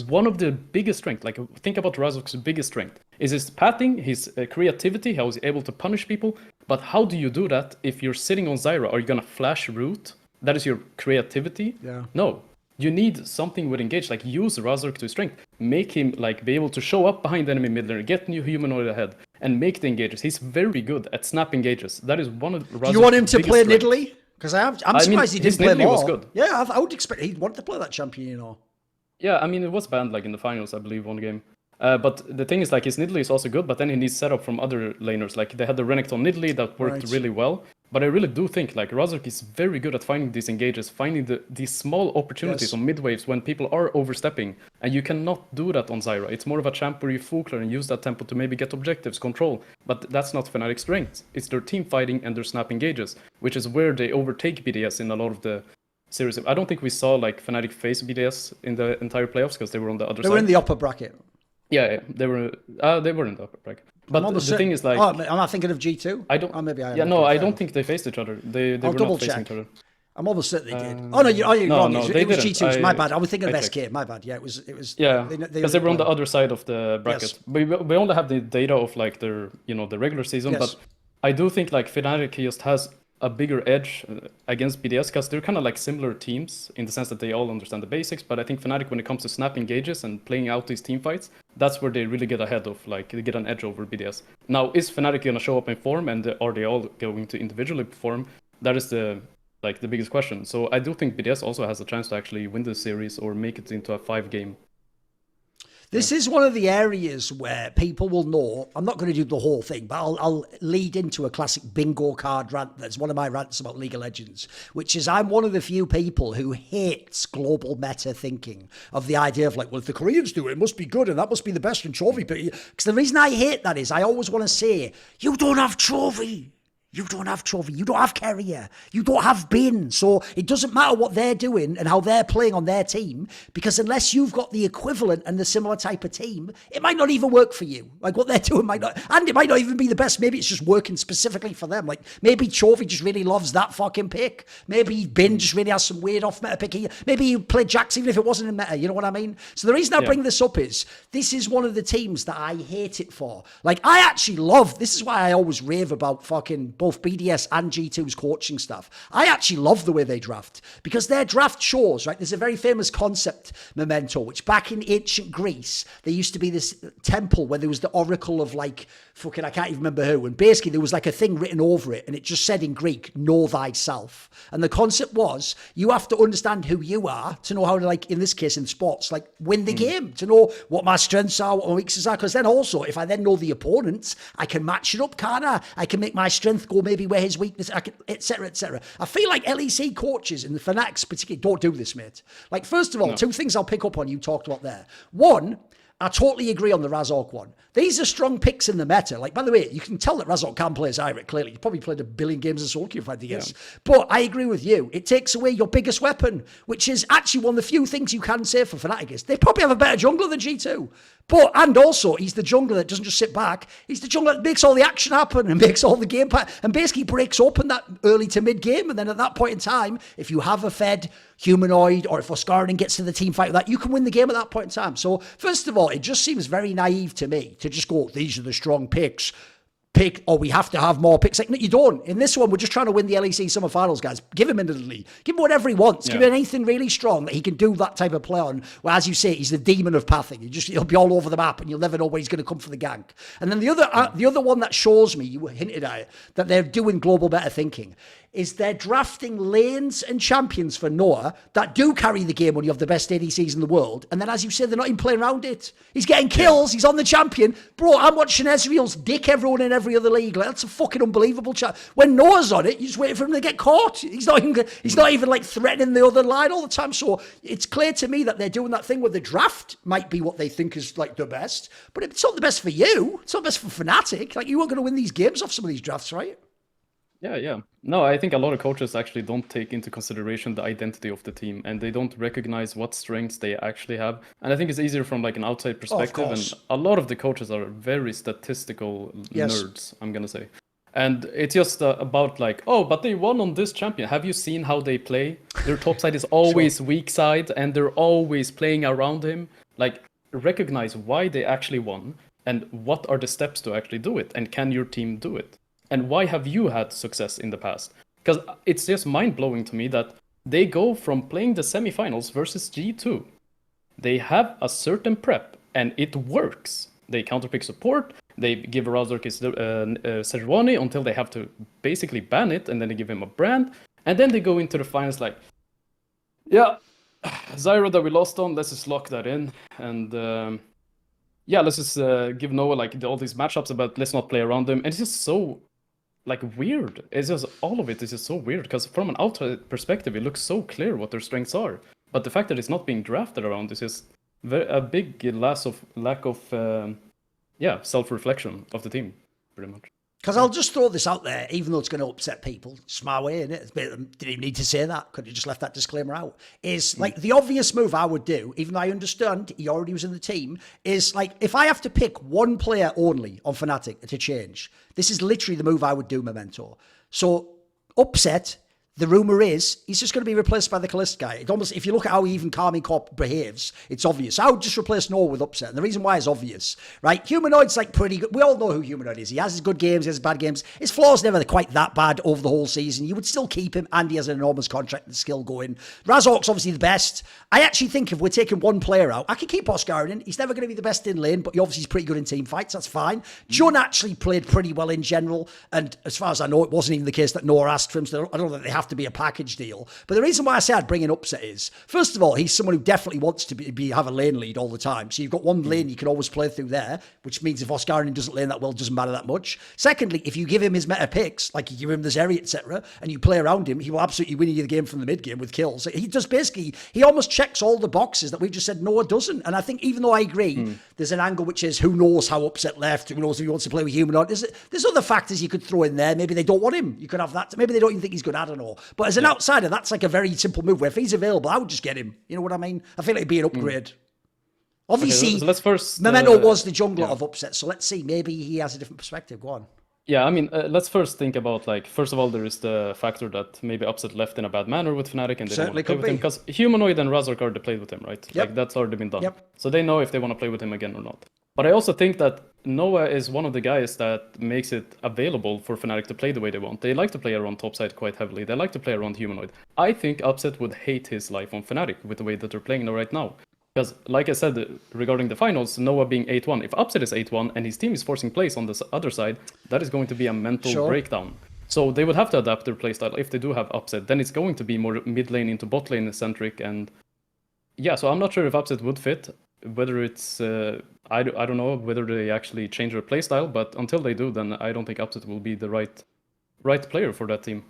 One of the biggest strengths, like, think about Razork's biggest strength, is his pathing, his creativity, how he's able to punish people. But how do you do that if you're sitting on Zyra? Are you going to flash root? That is your creativity? Yeah. No. You need something with engage, like use Razork to his strength. Make him, like, be able to show up behind enemy mid laner, get new humanoid ahead, and make the engages. He's very good at snap engages. That is one of Razork's Do you want him to play strength. Nidalee? Because I'm surprised he didn't play Nidalee more. Was good. Yeah, I would expect he wanted to play that champion, Yeah, I mean, it was banned, like, in the finals, I believe, one game. But the thing is, like, his Nidalee is also good, but then he needs setup from other laners. Like, they had the Renekton Nidalee that worked really well. But I really do think, like, Razork is very good at finding these engages, finding these small opportunities on mid waves when people are overstepping. And you cannot do that on Zyra. It's more of a champ where you Fugler and use that tempo to maybe get objectives, control. But that's not Fnatic's strength. It's their team fighting and their snap engages, which is where they overtake BDS in a lot of the series. I don't think we saw, like, Fnatic face BDS in the entire playoffs because they were on the other side. They were in the upper bracket. Yeah, they were in the upper bracket. I'm But almost the thing certain. is, like, Oh, am I thinking of G2? I don't. Oh, maybe I am. Yeah, no, Okay, I fair don't enough. think they faced each other. They I'll were not double facing check. each other. I'm almost certain they did. Oh no, you're No, wrong. no, they It was didn't. G2's. My bad. I was thinking I of checked. SK. My bad. Yeah, it was. It was. Yeah, They because they were on the well, other side of the yes. bracket. We only have the data of like their, the regular season, Yes. but I do think like Fnatic just has a bigger edge against BDS because they're kind of like similar teams in the sense that they all understand the basics. But I think Fnatic, when it comes to snapping gauges and playing out these team fights, that's where they really get ahead of, like, they get an edge over BDS. Now, is Fnatic gonna show up in form, and are they all going to individually perform? That is the biggest question. So I do think BDS also has a chance to actually win this series or make it into a 5-game. This is one of the areas where people will know. I'm not going to do the whole thing, but I'll lead into a classic bingo card rant. That's one of my rants about League of Legends, which is I'm one of the few people who hates global meta thinking of the idea of like, well, if the Koreans do it, it must be good and that must be the best in trophy. Because the reason I hate that is I always want to say, you don't have trophy. You don't have trophy. You don't have carrier. You don't have bin. So it doesn't matter what they're doing and how they're playing on their team, because unless you've got the equivalent and the similar type of team, it might not even work for you. Like what they're doing might not, and it might not even be the best. Maybe it's just working specifically for them. Like maybe Chovy just really loves that fucking pick. Maybe Bin just really has some weird off meta pick. Maybe you play Jax even if it wasn't in meta. You know what I mean? So the reason I bring this up is this is one of the teams that I hate it for. Like I actually love, this is why I always rave about fucking both BDS and G2's coaching stuff. I actually love the way they draft because their draft shows, right? There's a very famous concept, Memento, which back in ancient Greece, there used to be this temple where there was the oracle of like, fucking, I can't even remember who. And basically there was like a thing written over it and it just said in Greek, know thyself. And the concept was you have to understand who you are to know how to, like, in this case in sports, like win the game, to know what my strengths are, what my weaknesses are. Because then also, if I then know the opponents, I can match it up, can't I? I can make my strength go maybe where his weakness, I can, etc., etc. I feel like LEC coaches and the Fanatics particularly don't do this, mate. Like, first of all, two things I'll pick up on you talked about there. One, I totally agree on the Razork one. These are strong picks in the meta. Like, by the way, you can tell that Razork can play Zyric, clearly. You probably played a billion games of Soul Cube, if I had to guess. But I agree with you. It takes away your biggest weapon, which is actually one of the few things you can say for Fnatic is they probably have a better jungler than G2. But, and also, he's the jungler that doesn't just sit back. He's the jungler that makes all the action happen and makes all the game and basically breaks open that early to mid game. And then at that point in time, if you have a fed humanoid or if Oscarin gets to the team fight with that, you can win the game at that point in time. So, first of all, it just seems very naive to me to just go, these are the strong picks. We have to have more picks. Like, no, you don't. In this one, we're just trying to win the LEC Summer Finals, guys. Give him instantly. Give him whatever he wants. Give him anything really strong that he can do that type of play on. Where, as you say, he's the demon of pathing. He'll be all over the map, and you'll never know where he's going to come for the gank. And then the other one that shows me, you hinted at it, that they're doing global better thinking, is they're drafting lanes and champions for Noah that do carry the game when you have the best ADCs in the world. And then, as you said, they're not even playing around it. He's getting kills. He's on the champion. Bro, I'm watching Ezreal's dick everyone in every other league. Like, that's a fucking unbelievable chat. When Noah's on it, you just wait for him to get caught. He's not even like threatening the other line all the time. So it's clear to me that they're doing that thing where the draft might be what they think is like the best, but it's not the best for you. It's not the best for Fnatic. Like, you weren't going to win these games off some of these drafts, right? Yeah. No, I think a lot of coaches actually don't take into consideration the identity of the team, and they don't recognize what strengths they actually have. And I think it's easier from like an outside perspective. And a lot of the coaches are very statistical nerds, I'm gonna say. And it's just about like, oh, but they won on this champion. Have you seen how they play? Their top side is always weak side, and they're always playing around him. Like, recognize why they actually won, and what are the steps to actually do it, and can your team do it? And why have you had success in the past? Because it's just mind-blowing to me that they go from playing the semifinals versus G2. They have a certain prep, and it works. They counterpick support, they give Razork his Sejuani until they have to basically ban it, and then they give him a brand, and then they go into the finals like, yeah, Zyra that we lost on, let's just lock that in, and let's just give Noah like all these matchups, but let's not play around them. And it's just so like weird. It's just all of it is just so weird because from an outside perspective, it looks so clear what their strengths are. But the fact that it's not being drafted around is just a big lack of self-reflection of the team, pretty much. Because I'll just throw this out there, even though it's going to upset people. It's my way, innit? Didn't even need to say that. Could have just left that disclaimer out. Is like the obvious move I would do, even though I understand he already was in the team, is like if I have to pick one player only on Fnatic to change, this is literally the move I would do, Memento. So upset. The rumour is he's just going to be replaced by the Kalista guy. It almost, if you look at how even Karmine Corp behaves, it's obvious. I would just replace Noah with Upset. And the reason why is obvious, right? Humanoid's like pretty good. We all know who Humanoid is. He has his good games, he has his bad games. His flaws never quite that bad over the whole season. You would still keep him, and he has an enormous contract and skill going. Razork's obviously the best. I actually think if we're taking one player out, I could keep Oscar in. He's never going to be the best in lane, but he obviously is pretty good in team fights. That's fine. Jun actually played pretty well in general. And as far as I know, it wasn't even the case that Noah asked for him. So I don't think they have to be a package deal. But the reason why I say I'd bring in Upset is, first of all, he's someone who definitely wants to have a lane lead all the time. So you've got one lane you can always play through there, which means if Oscarin doesn't lane that well, it doesn't matter that much. Secondly, if you give him his meta picks, like you give him the Zeri, etc., and you play around him, he will absolutely win you the game from the mid game with kills. He does basically, he almost checks all the boxes that we've just said Noah doesn't. And I think even though I agree, there's an angle which is who knows how Upset left, who knows if he wants to play with Humanoid. There's other factors you could throw in there. Maybe they don't want him. You could have that. Maybe they don't even think he's good. I don't know. But as an outsider, that's like a very simple move where if he's available, I would just get him. You know what I mean? I feel like it'd be an upgrade. Obviously, okay, so let's first, Memento was the jungler of Upset, so let's see. Maybe he has a different perspective. Go on. Yeah, I mean, let's first think about, like, first of all, there is the factor that maybe Upset left in a bad manner with Fnatic and they don't want to play with him. Because Humanoid and Razork already played with him, right? Like, that's already been done. So they know if they want to play with him again or not. But I also think that Noah is one of the guys that makes it available for Fnatic to play the way they want. They like to play around topside quite heavily. They like to play around Humanoid. I think Upset would hate his life on Fnatic with the way that they're playing now right now. Because, like I said, regarding the finals, Noah being 8-1, if Upset is 8-1 and his team is forcing plays on the other side, that is going to be a mental breakdown. So they would have to adapt their playstyle if they do have Upset. Then it's going to be more mid lane into bot lane centric. And yeah, so I'm not sure if Upset would fit. Whether it's, I don't know whether they actually change their playstyle, but until they do, then I don't think Upset will be the right player for that team.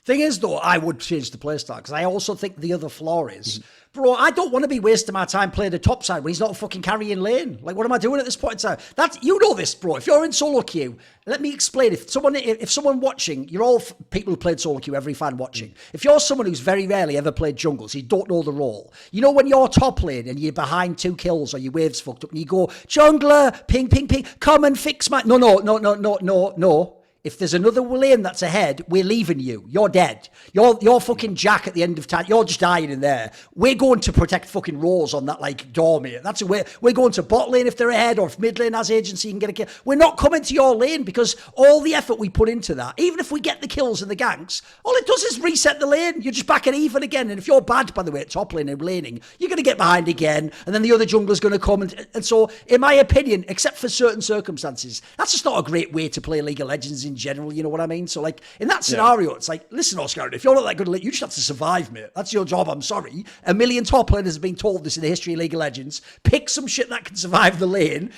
Thing is, though, I would change the playstyle because I also think the other flaw is, bro, I don't want to be wasting my time playing the top side when he's not fucking carrying lane. Like, what am I doing at this point in time? You know this, bro. If you're in solo queue, let me explain. If someone watching, you're all people who played solo queue, every fan watching. If you're someone who's very rarely ever played jungle, so you don't know the role, you know when you're top lane and you're behind 2 kills or your wave's fucked up and you go, jungler, ping, ping, ping, come and fix my... No. If there's another lane that's ahead, we're leaving you. You're dead. You're fucking Jack at the end of time. You're just dying in there. We're going to protect fucking Rose on that, like, door, mate. That's we're going to bot lane if they're ahead, or if mid lane has agency and get a kill. We're not coming to your lane because all the effort we put into that, even if we get the kills and the ganks, all it does is reset the lane. You're just back at even again. And if you're bad, by the way, at top lane and laning, you're going to get behind again. And then the other jungler's going to come. And so, in my opinion, except for certain circumstances, that's just not a great way to play League of Legends in general, you know what I mean? So, like, in that scenario, it's like, listen, Oscar, if you're not that good, you just have to survive, mate. That's your job, I'm sorry. A million top laners have been told this in the history of League of Legends. Pick some shit that can survive the lane,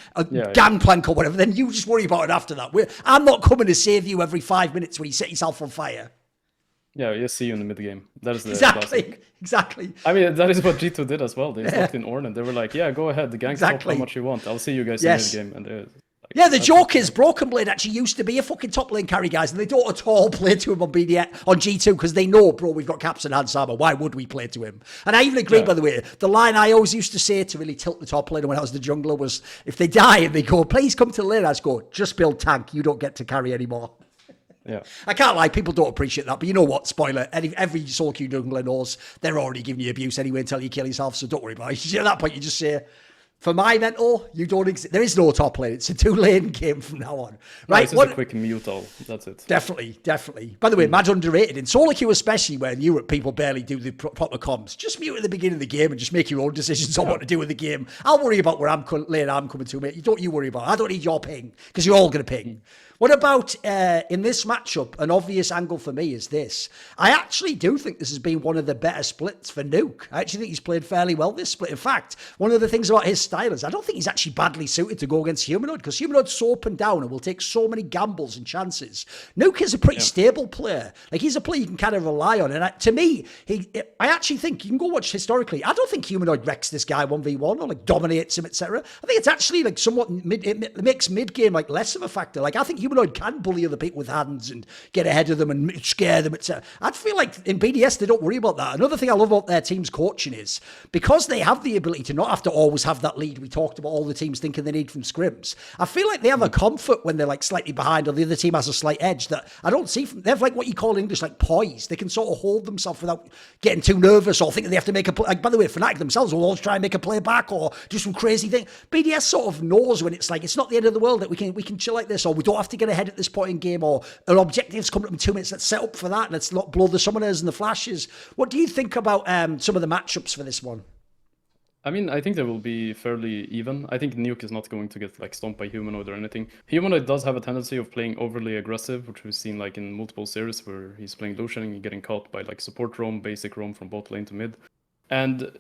gangplank or whatever, then you just worry about it after that. I'm not coming to save you every 5 minutes when you set yourself on fire. Yeah, you see you in the mid game. That is the Exactly. I mean, that is what G2 did as well. They stopped in Ornn and they were like, yeah, go ahead, the gank top how much you want. I'll see you guys in the mid game. And yeah, the joke is Broken Blade actually used to be a fucking top lane carry, guys, and they don't at all play to him on BDS, on G2, because they know, bro, we've got Caps and Hans Armor. Why would we play to him? And I even agree, by the way, the line I always used to say to really tilt the top lane when I was the jungler was, if they die and they go, please come to the lane, I just go, just build tank, you don't get to carry anymore. Yeah, I can't lie, people don't appreciate that, but you know what, spoiler, every solo queue jungler knows they're already giving you abuse anyway until you kill yourself, so don't worry about it. At that point, you just say, for my mental, you don't exist. There is no top lane. It's a 2-lane game from now on. Right? It's just a quick mute all. That's it. Definitely. By the way, mad underrated. In solo queue especially, where in Europe people barely do the proper comms, just mute at the beginning of the game and just make your own decisions on what to do with the game. I'll worry about where lane I'm coming to, mate. You worry about it. I don't need your ping, because you're all going to ping. What about in this matchup? An obvious angle for me is this. I actually do think this has been one of the better splits for Nuke. I actually think he's played fairly well this split. In fact, one of the things about his style is, I don't think he's actually badly suited to go against Humanoid, because Humanoid's so up and down and will take so many gambles and chances. Nuke is a pretty stable player. Like, he's a player you can kind of rely on. And to me, I actually think, you can go watch historically, I don't think Humanoid wrecks this guy 1v1 or like dominates him, etc. I think it's actually like somewhat, it makes mid-game like less of a factor. Like, I think Humanoid can bully other people with hands and get ahead of them and scare them, etc. I feel like in BDS, they don't worry about that. Another thing I love about their team's coaching is, because they have the ability to not have to always have that lead we talked about all the teams thinking they need from scrims, I feel like they have a comfort when they're like slightly behind or the other team has a slight edge that I don't see from, they have like what you call in English like poise. They can sort of hold themselves without getting too nervous or thinking they have to make a play. Like, by the way, Fnatic themselves will always try and make a play back or do some crazy thing. BDS sort of knows when it's like, it's not the end of the world, that we can chill like this, or we don't have to get ahead at this point in game, or an objective's coming up in 2 minutes, let's set up for that, let's not blow the summoners and the flashes. What do you think about some of the matchups for this one? I mean, I think they will be fairly even. I think Nuke is not going to get like stomped by Humanoid or anything. Humanoid does have a tendency of playing overly aggressive, which we've seen like in multiple series where he's playing Lucian and getting caught by like support roam, basic roam from bot lane to mid. And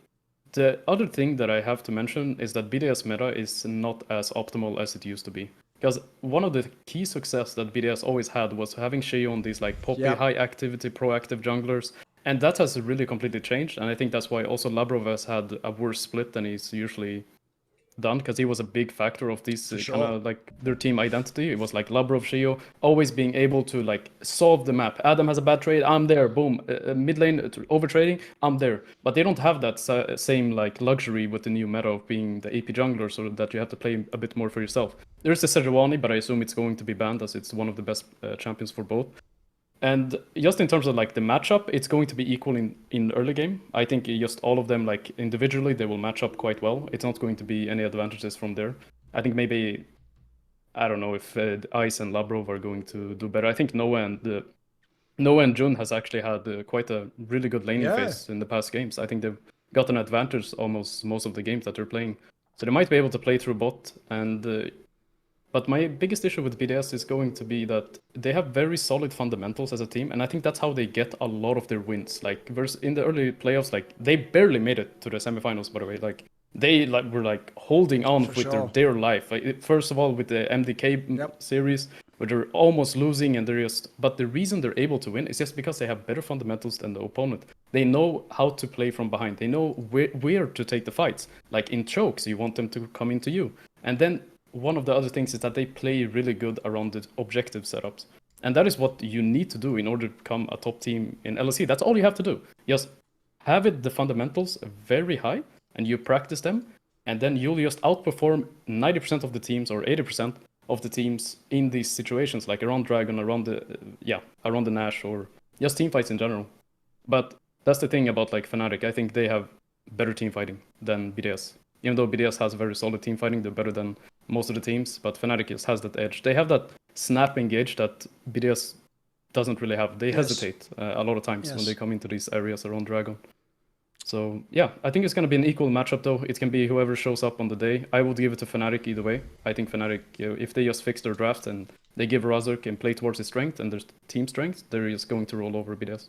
the other thing that I have to mention is that BDS meta is not as optimal as it used to be. Because one of the key success that BDS always had was having Sheo on these like poppy, high activity, proactive junglers. And that has really completely changed. And I think that's why also Labrov has had a worse split than he's usually done, because he was a big factor of these kind of like their team identity. It was like Labrov, Sheo, always being able to like solve the map. Adam has a bad trade, I'm there, boom. Mid lane over trading, I'm there. But they don't have that same like luxury with the new meta of being the AP jungler, so that you have to play a bit more for yourself. There's a Sejuani, but I assume it's going to be banned as it's one of the best champions for both. And just in terms of like the matchup, it's going to be equal in early game. I think just all of them, like individually, they will match up quite well. It's not going to be any advantages from there. I think maybe, I don't know if Ice and Labrov are going to do better. I think Noah and Jun has actually had quite a really good laning phase in the past games. I think they've got an advantage almost most of the games that they're playing. So they might be able to play through bot. But my biggest issue with BDS is going to be that they have very solid fundamentals as a team, and I think that's how they get a lot of their wins. Like in the early playoffs, like they barely made it to the semifinals. By the way, like they were like holding on with their dear life. Like, first of all, with the MDK series, where they're almost losing, and but the reason they're able to win is just because they have better fundamentals than the opponent. They know how to play from behind. They know where to take the fights. Like in chokes, you want them to come into you, and then one of the other things is that they play really good around the objective setups. And that is what you need to do in order to become a top team in LEC. That's all you have to do. Just have the fundamentals very high, and you practice them, and then you'll just outperform 90% of the teams or 80% of the teams in these situations, like around Dragon, around the Nash, or just team fights in general. But that's the thing about like Fnatic. I think they have better team fighting than BDS. Even though BDS has very solid team fighting, they're better than most of the teams, but Fnatic has that edge. They have that snap engage that BDS doesn't really have. They hesitate a lot of times when they come into these areas around Dragon. So yeah, I think it's going to be an equal matchup though. It can be whoever shows up on the day. I would give it to Fnatic either way. I think Fnatic, if they just fix their draft and they give Razork and play towards his strength and their team strength, they're just going to roll over BDS.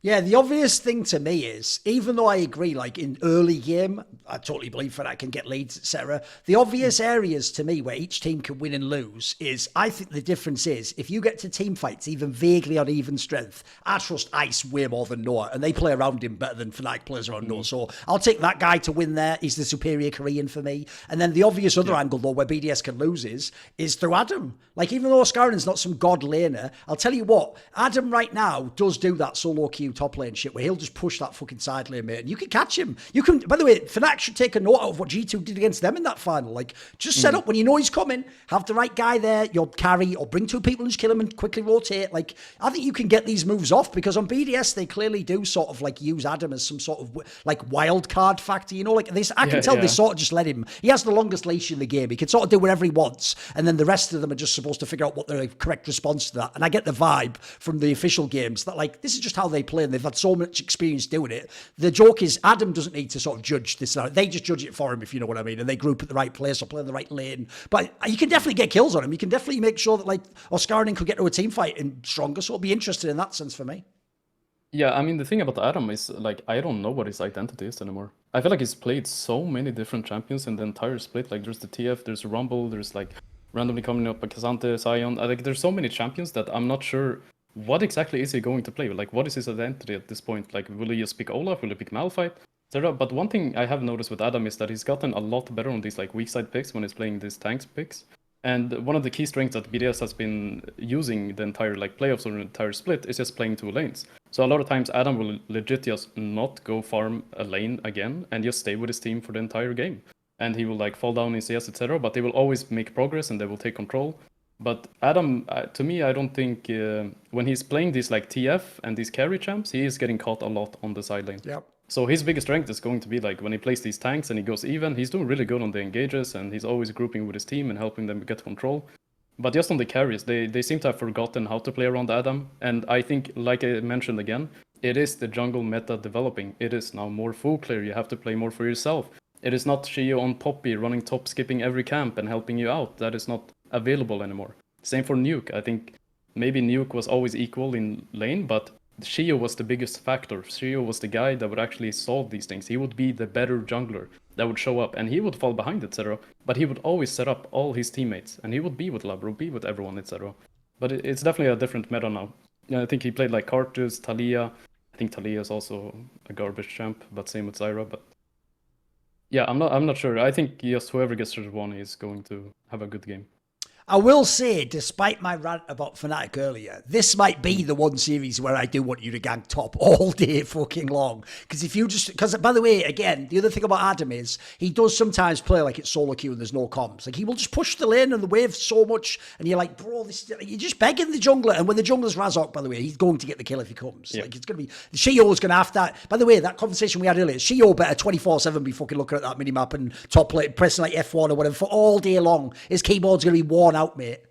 Yeah, the obvious thing to me is, even though I agree, like in early game, I totally believe that I can get leads, etc. The obvious areas to me where each team can win and lose is, I think the difference is, if you get to team fights, even vaguely on even strength, I trust Ice way more than Noah, and they play around him better than Fnatic players around Noah. So I'll take that guy to win there. He's the superior Korean for me. And then the obvious other angle, though, where BDS can lose is through Adam. Like, even though Scarron's not some god laner, I'll tell you what, Adam right now does do that solo queue top lane shit where he'll just push that fucking side lane, mate, and you can catch him. You can, by the way, Fnatic should take a note out of what G2 did against them in that final. Like, just set up when you know he's coming, have the right guy there, you'll carry, or bring two people and just kill him and quickly rotate. Like, I think you can get these moves off, because on BDS they clearly do sort of like use Adam as some sort of like wild card factor, you know, like this. I can tell they sort of just let him, he has the longest leash in the game, he can sort of do whatever he wants, and then the rest of them are just supposed to figure out what the correct response to that. And I get the vibe from the official games that like, this is just how they play, and they've had so much experience doing it. The joke is Adam doesn't need to sort of judge this. They just judge it for him, if you know what I mean, and they group at the right place or play in the right lane. But you can definitely get kills on him. You can definitely make sure that like Oscarin could get to a team fight and stronger. So it'll be interesting in that sense for me. Yeah, I mean, the thing about Adam is, like, I don't know what his identity is anymore. I feel like he's played so many different champions in the entire split. Like, there's the TF, there's Rumble, there's, like, randomly coming up a Kazante, Sion. Like, there's so many champions that I'm not sure what exactly is he going to play. Like, what is his identity at this point? Like, will he just pick Olaf? Will he pick Malphite? Etc. But one thing I have noticed with Adam is that he's gotten a lot better on these, like, weak side picks when he's playing these tanks picks. And one of the key strengths that BDS has been using the entire like playoffs or the entire split is just playing two lanes. So a lot of times Adam will legit just not go farm a lane again and just stay with his team for the entire game. And he will like fall down in CS, etc. But they will always make progress and they will take control. But Adam, to me, I don't think when he's playing these like TF and these carry champs, he is getting caught a lot on the side lane. Yep. So his biggest strength is going to be like when he plays these tanks and he goes even, he's doing really good on the engages and he's always grouping with his team and helping them get control. But just on the carries, they seem to have forgotten how to play around Adam. And I think, like I mentioned again, it is the jungle meta developing. It is now more full clear. You have to play more for yourself. It is not Shio on Poppy running top, skipping every camp and helping you out. That is not available anymore. Same for Nuke. I think maybe Nuke was always equal in lane, but Shio was the biggest factor. Shio was the guy that would actually solve these things. He would be the better jungler that would show up, and he would fall behind, etc. But he would always set up all his teammates, and he would be with Labro, be with everyone, etc. But it's definitely a different meta now. Yeah, I think he played like Kartus, Talia. I think Talia is also a garbage champ, but same with Zyra. But yeah, I'm not sure. I think just whoever gets to one is going to have a good game. I will say, despite my rant about Fnatic earlier, this might be the one series where I do want you to gank top all day fucking long. Because if you just, because by the way, again, the other thing about Adam is he does sometimes play like it's solo queue and there's no comms. Like he will just push the lane and the wave so much, and you're like, bro, this, you're just begging the jungler. And when the jungler's Razok, by the way, he's going to get the kill if he comes. Yeah. Like it's going to be, Shio's going to have that. By the way, that conversation we had earlier, Shio better 24/7 be fucking looking at that minimap and top plate, pressing like F1 or whatever for all day long. His keyboard's going to be worn out, mate.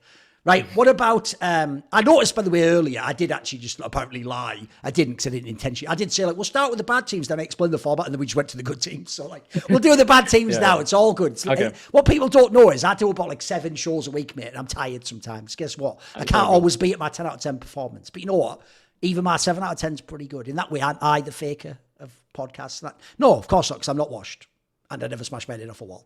Right, what about, I noticed, by the way, earlier, I did actually just apparently lie. I didn't, because I didn't intentionally. I did say, like, we'll start with the bad teams, then I explained the format, and then we just went to the good teams. So, like, we'll do the bad teams now. It's all good. It's, okay. What people don't know is I do about, like, 7 shows a week, mate, and I'm tired sometimes. Guess what? I can't always be at my 10 out of 10 performance. But you know what? Even my 7 out of 10 is pretty good. In that way, aren't I the faker of podcasts? No, of course not, because I'm not washed. And I never smash my head off a wall.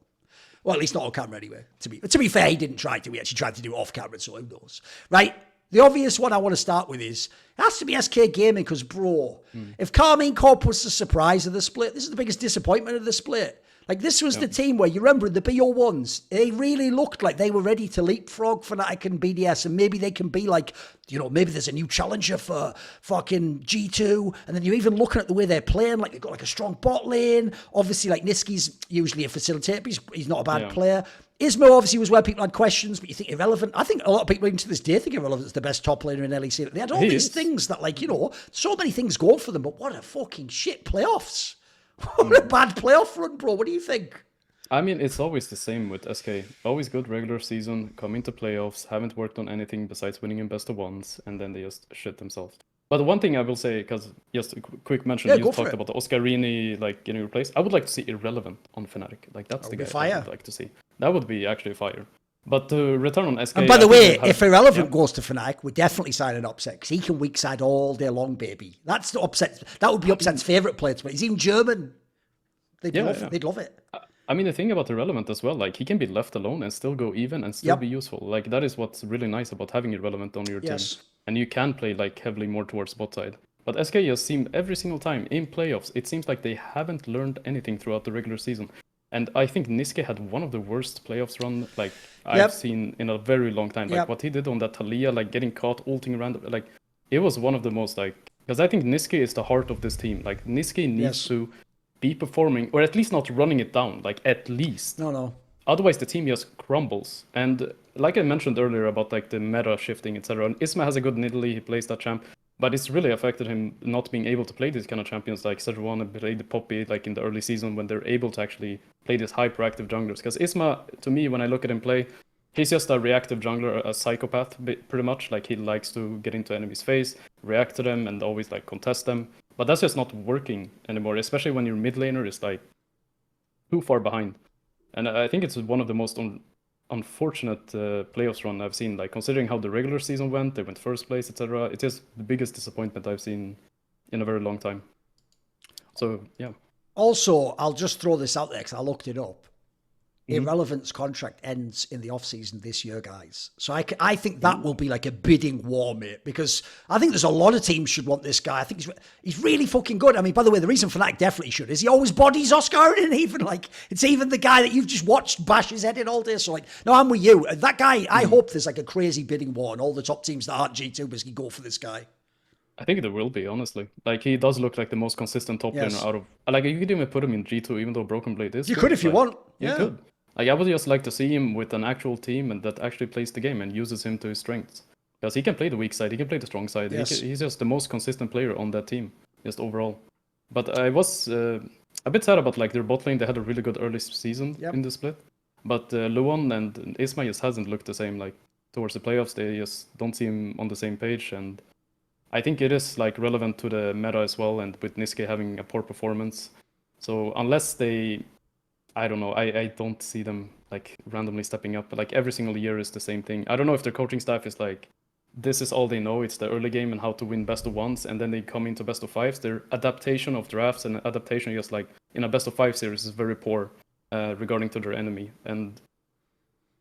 Well, at least not on camera anyway. To be fair, he didn't try to. He actually tried to do it off camera, so who knows? Right? The obvious one I want to start with is, it has to be SK Gaming, because, bro, if Carmine Corp was the surprise of the split, this is the biggest disappointment of the split. Like, this was the team where, you remember, the BO1s, they really looked like they were ready to leapfrog Fnatic and BDS, and maybe they can be like, you know, maybe there's a new challenger for fucking G2, and then you're even looking at the way they're playing, like they've got like a strong bot lane. Obviously, like, Niski's usually a facilitator, but he's not a bad player. Ismo obviously was where people had questions, but you think Irrelevant. I think a lot of people even to this day think Irrelevant's the best top laner in LEC. They had all these things that, like, you know, so many things going for them, but what a fucking shit playoffs. What a bad playoff run, bro. What do you think? I mean, it's always the same with SK. Always good regular season, come into playoffs, haven't worked on anything besides winning in best of ones, and then they just shit themselves. But one thing I will say, because just a quick mention, you talked about the Oscarini like getting replaced. I would like to see Irrelevant on Fnatic. Like that's the guy I would like to see. That would be actually fire. But to return on SK. And by the way, if Irrelevant goes to Fnatic, we're definitely signing Upset, because he can weak side all day long, baby. That's the Upset. That would be Upset's favourite player to play. He's even German. They'd love it. I mean, the thing about Irrelevant as well, like he can be left alone and still go even and still be useful. Like that is what's really nice about having Irrelevant on your team. And you can play like heavily more towards bot side. But SK has seemed every single time in playoffs, it seems like they haven't learned anything throughout the regular season. And I think Niske had one of the worst playoffs run like I've seen in a very long time. Like what he did on that Talia, like getting caught ulting around, like it was one of the most like, because I think Niske is the heart of this team. Like Niske needs to be performing, or at least not running it down, like at least. No. Otherwise the team just crumbles. And like I mentioned earlier about like the meta shifting, etc. And Isma has a good Nidalee, he plays that champ. But it's really affected him not being able to play these kind of champions like Sejuani played the Poppy like in the early season when they're able to actually play these hyperactive junglers. Because Isma, to me, when I look at him play, he's just a reactive jungler, a psychopath pretty much. Like he likes to get into enemies' face, react to them, and always like contest them. But that's just not working anymore, especially when your mid laner is like too far behind. And I think it's one of the most unfortunate playoffs run I've seen, like considering how the regular season went, they went first place, etc. It is the biggest disappointment I've seen in a very long time. So yeah. Also, I'll just throw this out there because I looked it up. Irrelevant's contract ends in the off-season this year, guys. So I think that will be like a bidding war, mate, because I think there's a lot of teams should want this guy. I think he's really fucking good. I mean, by the way, the reason Fnatic definitely should is he always bodies Oscar, and even like, it's even the guy that you've just watched bash his head in all day. So like, no, I'm with you. That guy, I hope there's like a crazy bidding war and all the top teams that aren't G2 basically go for this guy. I think there will be, honestly. Like, he does look like the most consistent top laner out of... Like, you could even put him in G2, even though Broken Blade is... You could if you want. You could. Like, I would just like to see him with an actual team and that actually plays the game and uses him to his strengths. Because he can play the weak side, he can play the strong side. Yes. He's just the most consistent player on that team, just overall. But I was a bit sad about, like, their bot lane. They had a really good early season in the split. But Luon and Isma just hasn't looked the same. Like, towards the playoffs, they just don't seem on the same page. And I think it is, like, relevant to the meta as well, and with Niske having a poor performance. So unless they... I don't know. I don't see them like randomly stepping up. But like every single year is the same thing. I don't know if their coaching staff is like, this is all they know. It's the early game and how to win best of ones, and then they come into best of fives. Their adaptation of drafts and adaptation, just like in a best of five series, is very poor regarding to their enemy. And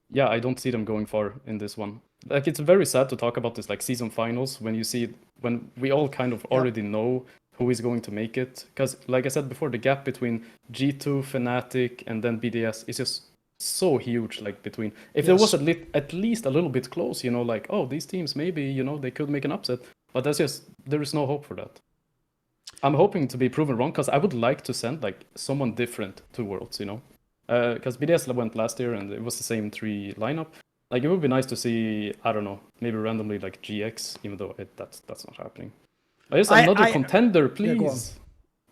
yeah, I don't see them going far in this one. Like, it's very sad to talk about this like season finals when you see when we all kind of already know who is going to make it. Because, like I said before, the gap between G2, Fnatic, and then BDS is just so huge. Like, between... If there was at least a little bit close, you know, like, oh, these teams, maybe, you know, they could make an upset. But that's just... There is no hope for that. I'm hoping to be proven wrong, because I would like to send, like, someone different to Worlds, you know? Because BDS went last year, and it was the same 3 lineup. Like, it would be nice to see, I don't know, maybe randomly, like, GX, even though that's not happening. Just another contender, please.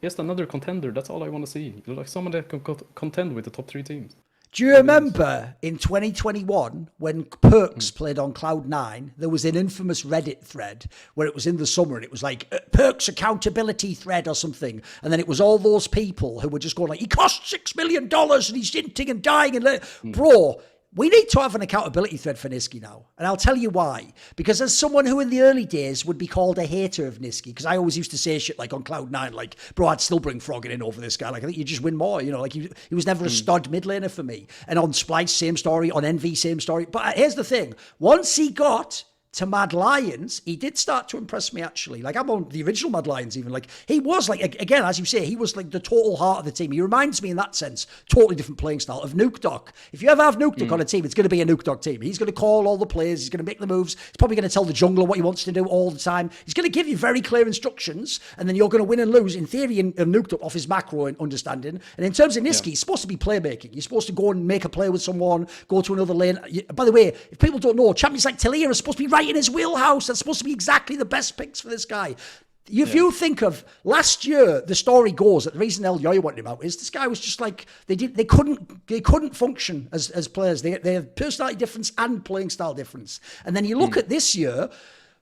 Just another contender. That's all I want to see. Like someone that can contend with the top 3 teams. Do you remember in 2021 when Perks played on Cloud9, there was an infamous Reddit thread where it was in the summer and it was like Perks accountability thread or something. And then it was all those people who were just going like, he cost $6 million and he's hinting and dying. And bro, we need to have an accountability thread for Niski now. And I'll tell you why. Because as someone who in the early days would be called a hater of Niski, because I always used to say shit like on Cloud9, like, bro, I'd still bring Froggen in over this guy. Like, I think you just win more, you know, like he was never a stud mid laner for me. And on Splice, same story. On Envy, same story. But here's the thing. Once he got to Mad Lions, he did start to impress me, actually. Like, I'm on the original Mad Lions even. Like, he was, like, again, as you say, he was, like, the total heart of the team. He reminds me, in that sense, totally different playing style, of Nuke Doc. If you ever have Nuke Doc on a team, it's going to be a Nuke Doc team. He's going to call all the players. He's going to make the moves. He's probably going to tell the jungler what he wants to do all the time. He's going to give you very clear instructions, and then you're going to win and lose, in theory, in Nuke Doc off his macro and understanding. And in terms of Niski, he's supposed to be playmaking. You're supposed to go and make a play with someone, go to another lane. By the way, if people don't know, champions like Talia are supposed to be right in his wheelhouse. That's supposed to be exactly the best picks for this guy. If you think of last year, the story goes that the reason LYoy wanted him out is this guy was just like they couldn't function as players. They have personality difference and playing style difference. And then you look at this year.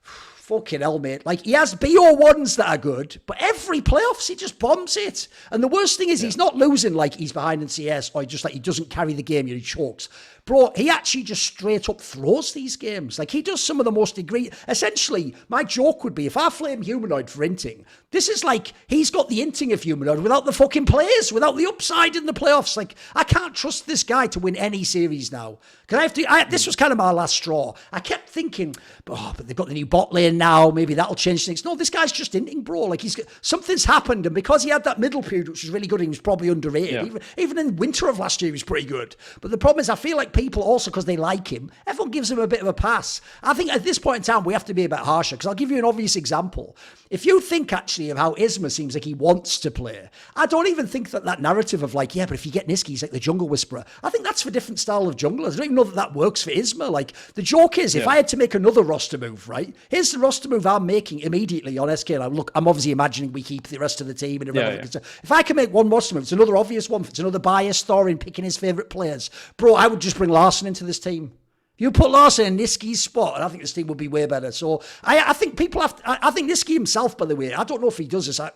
Fucking hell, mate. Like, he has BO1s that are good, but every playoffs, he just bombs it. And the worst thing is he's not losing like he's behind in CS or just like he doesn't carry the game, he chokes. Bro, he actually just straight up throws these games. Like, he does some of the most essentially, my joke would be, if I flame Humanoid for inting, this is like, he's got the inting of Humanoid without the fucking players, without the upside in the playoffs. Like, I can't trust this guy to win any series now. Because this was kind of my last straw. I kept thinking, but they've got the new bot lane now, maybe that'll change things. No, this guy's just inting, bro. Like, something's happened, and because he had that middle period, which was really good, and he was probably underrated. Even in winter of last year, he was pretty good. But the problem is, I feel like people also, because they like him, everyone gives him a bit of a pass. I think at this point in time, we have to be a bit harsher, because I'll give you an obvious example. If you think actually of how Isma seems like he wants to play, I don't even think that narrative of like, yeah, but if you get Niski, he's like the jungle whisperer. I think that's for different style of junglers. I don't even know that works for Isma. Like, the joke is, if I had to make another roster move, right? Here's the roster move I'm making immediately on SK. Now, look, I'm obviously imagining we keep the rest of the team in irrelevant. If I can make one roster move, it's another obvious one. It's another bias Thorin picking his favourite players. Bro, I would just bring Larson into this team. You put Larson in Niski's spot, and I think this team would be way better. So I think people have I think Niski himself, by the way, I don't know if he does this. I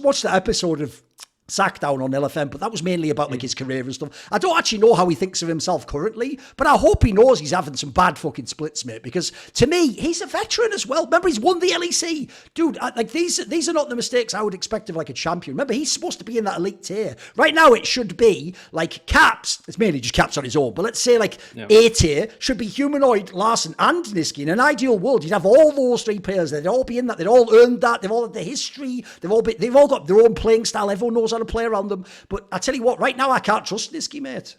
watched that episode of sack down on LFM, but that was mainly about like his career and stuff. I don't actually know how he thinks of himself currently, but I hope he knows he's having some bad fucking splits, mate, because to me, he's a veteran as well. Remember, he's won the LEC. Dude, like these are not the mistakes I would expect of like a champion. Remember, he's supposed to be in that elite tier. Right now, it should be like Caps. It's mainly just Caps on his own, but let's say like A tier should be Humanoid, Larson, and Niski. In an ideal world, you'd have all those three players. They'd all be in that. They'd all earned that. They've all had the history. They've all got their own playing style. Everyone knows how to play around them. But I tell you what, right now I can't trust Niski, mate.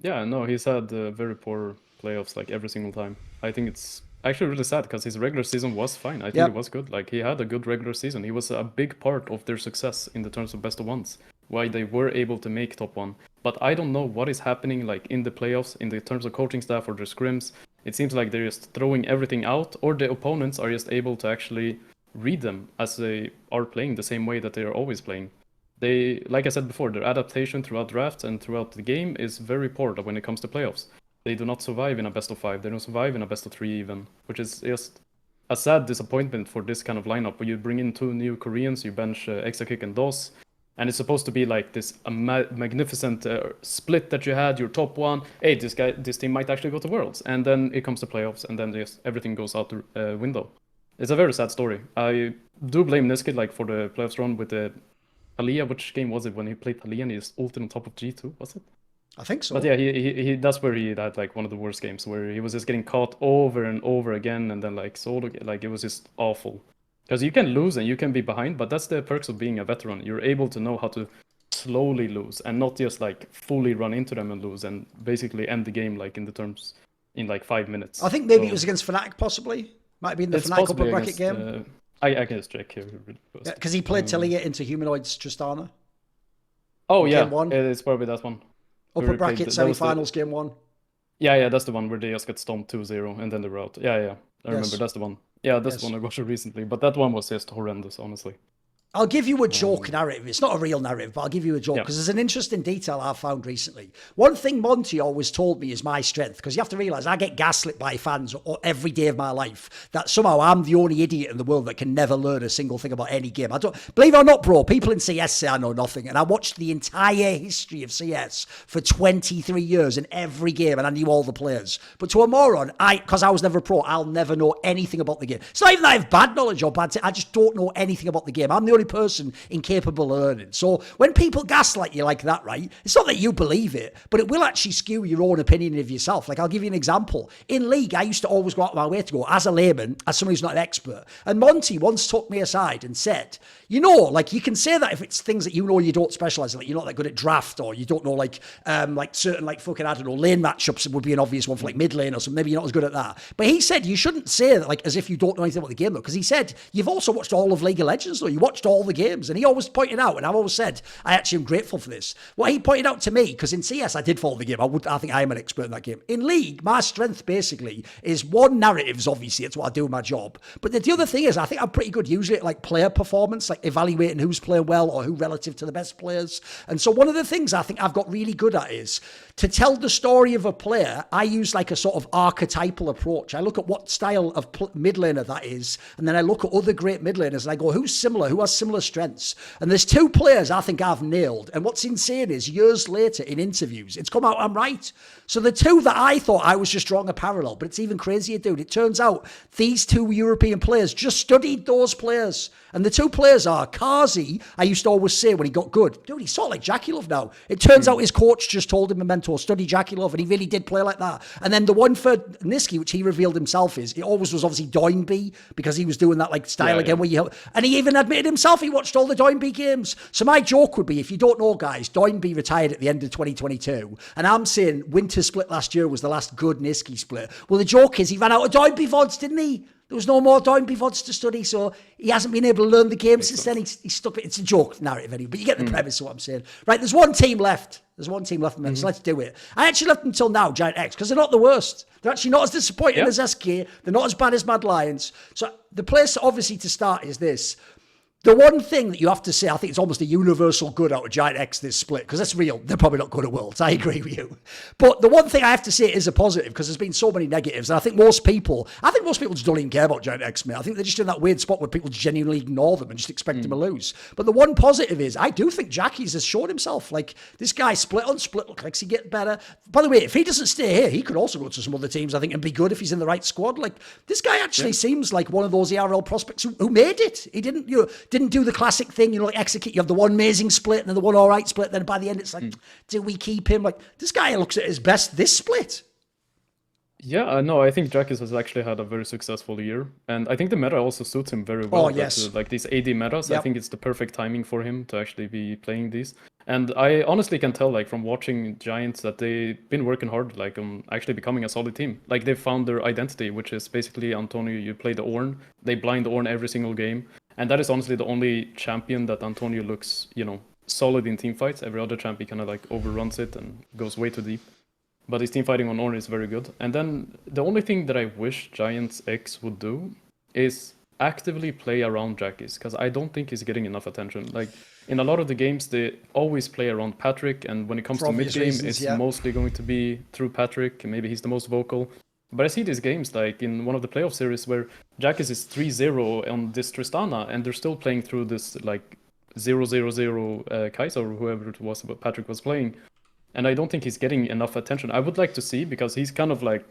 Yeah, no, he's had very poor playoffs like every single time. I think it's actually really sad because his regular season was fine. I think it was good. Like he had a good regular season. He was a big part of their success in the terms of best of ones, why they were able to make top one. But I don't know what is happening like in the playoffs in the terms of coaching staff or their scrims. It seems like they're just throwing everything out, or the opponents are just able to actually read them as they are playing the same way that they are always playing. They, like I said before, their adaptation throughout drafts and throughout the game is very poor when it comes to playoffs. They do not survive in a best of 5. They don't survive in a best of 3 even, which is just a sad disappointment for this kind of lineup. Where you bring in 2 new Koreans, you bench Exakick and DOS, and it's supposed to be like this magnificent split that you had, your top one. Hey, this team might actually go to Worlds, and then it comes to playoffs, and then just everything goes out the window. It's a very sad story. I do blame Niski like for the playoffs run with the Aliyah. Which game was it when he played Aliyah and he just ulted on top of G2, was it? I think so. But yeah, he that's where he had like one of the worst games where he was just getting caught over and over again, and then like solo, like it was just awful. Because you can lose and you can be behind, but that's the perks of being a veteran. You're able to know how to slowly lose and not just like fully run into them and lose and basically end the game like in like 5 minutes. I think maybe it was against Fnatic possibly. Might have been the Fnatic upper bracket game. I can just check here. Because he played Talia into Humanoid's Tristana. Oh yeah, game 1. It's probably that one. Upper bracket semi-finals game 1. Yeah, that's the one where they just got stomped 2-0 and then they were out. Yeah, I remember. That's the one. Yeah, that's the one I watched recently. But that one was just horrendous, honestly. I'll give you a joke narrative. It's not a real narrative, but I'll give you a joke because there's an interesting detail I've found recently. One thing Monty always told me is my strength, because you have to realise I get gaslit by fans every day of my life that somehow I'm the only idiot in the world that can never learn a single thing about any game. I don't believe it or not, bro. People in CS say I know nothing, and I watched the entire history of CS for 23 years in every game, and I knew all the players. But to a moron, because I was never a pro, I'll never know anything about the game. It's not even that I have bad knowledge or bad. I just don't know anything about the game. I'm the only person incapable of learning. So when people gaslight you like that, right, it's not that you believe it, but it will actually skew your own opinion of yourself. Like, I'll give you an example. In League, I used to always go out of my way to go as a layman, as somebody who's not an expert. And Monty once took me aside and said, you know, like, you can say that if it's things that you know you don't specialize in, like you're not that good at draft, or you don't know like certain like fucking, I don't know, lane matchups would be an obvious one for like mid lane or something. Maybe you're not as good at that. But he said you shouldn't say that like as if you don't know anything about the game, though, because he said you've also watched all of League of Legends, though. You watched all the games. And he always pointed out, and I've always said, I actually am grateful for this. What he pointed out to me, because in CS I did follow the game. I think I am an expert in that game. In League, my strength basically is one, narratives, obviously. It's what I do in my job. But the other thing is, I think I'm pretty good usually at like player performance, like evaluating who's playing well or who relative to the best players. And so one of the things I think I've got really good at is to tell the story of a player. I use like a sort of archetypal approach. I look at what style of mid laner that is, and then I look at other great mid laners and I go, who's similar? Who has similar strengths? And there's 2 players I think I've nailed. And what's insane is years later in interviews, it's come out I'm right. So the 2 that I thought I was just drawing a parallel, but it's even crazier, dude. It turns out these 2 European players just studied those players. And the 2 players are Kazi, I used to always say when he got good, dude, he's sort of like Jackie Love now. It turns out his coach just told him Memento, study Jackie Love, and he really did play like that. And then the one for Niski, which he revealed himself is, it always was obviously Doinby, because he was doing that like style again where you, and he even admitted himself he watched all the Doinby games. So my joke would be, if you don't know, guys, Doinby retired at the end of 2022, and I'm saying winter split last year was the last good Niski split. Well, the joke is he ran out of Doinby VODs, didn't he? There was no more Doinby VODs to study, so he hasn't been able to learn the game since then. He's stuck. It's a joke narrative anyway, but you get the premise of what I'm saying. Right, there's one team left. So let's do it. I actually left them until now, GiantX, because they're not the worst. They're actually not as disappointing as SK. They're not as bad as Mad Lions. So the place, obviously, to start is this. The one thing that you have to say, I think it's almost a universal good out of GiantX this split, because that's real. They're probably not good at Worlds. I agree with you. But the one thing I have to say is a positive, because there's been so many negatives. And I think most people just don't even care about GiantX, mate. I think they're just in that weird spot where people genuinely ignore them and just expect them to lose. But the one positive is, I do think Jackie's has showed himself. Like, this guy split on split looks like he get better. By the way, if he doesn't stay here, he could also go to some other teams, I think, and be good if he's in the right squad. Like, this guy actually seems like one of those ERL prospects who made it. He didn't do the classic thing, like execute. You have the one amazing split and then the one all right split. Then by the end, it's like, do we keep him? Like, this guy looks at his best this split. Yeah, no, I think Jackis has actually had a very successful year, and I think the meta also suits him very well. Oh, yes. Like these AD metas, I think it's the perfect timing for him to actually be playing these. And I honestly can tell, like, from watching Giants, that they've been working hard, like, on actually becoming a solid team. Like, they've found their identity, which is basically, Antonio, you play the Ornn, they blind the Ornn every single game, and that is honestly the only champion that Antonio looks, solid in team fights. Every other champion kind of like overruns it and goes way too deep. But his team fighting on Ornn is very good. And then the only thing that I wish GiantX would do is actively play around Jackie's, because I don't think he's getting enough attention. Like, in a lot of the games, they always play around Patrick, and when it comes to mid-game, it's mostly going to be through Patrick, and maybe he's the most vocal. But I see these games, like in one of the playoff series, where Jackie's is 3-0 on this Tristana, and they're still playing through this, like, 0-0-0 Kaiser, or whoever it was that Patrick was playing. And I don't think he's getting enough attention. I would like to see, because he's kind of like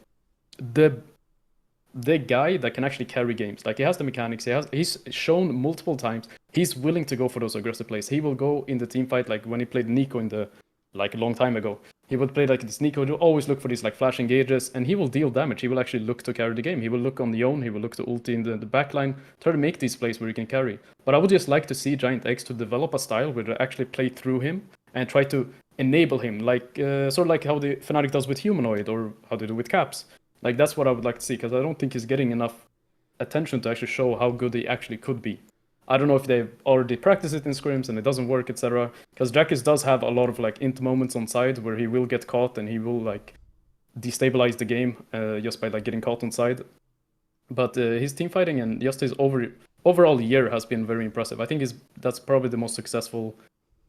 the guy that can actually carry games. Like, he has the mechanics. He's shown multiple times he's willing to go for those aggressive plays. He will go in the team fight, like when he played Nico a long time ago. He would play like this Nico, always look for these like flash engages, and he will deal damage. He will actually look to carry the game. He will look on the own. He will look to ulti in the backline, try to make these plays where he can carry. But I would just like to see GiantX to develop a style where they actually play through him and try to enable him, like sort of like how the Fnatic does with Humanoid, or how they do with Caps. Like, that's what I would like to see, because I don't think he's getting enough attention to actually show how good he actually could be. I don't know if they've already practiced it in scrims and it doesn't work, etc. Because Jackis does have a lot of like int moments on side where he will get caught and he will like destabilize the game just by like getting caught on side. But his team fighting and just his overall year has been very impressive. I think that's probably the most successful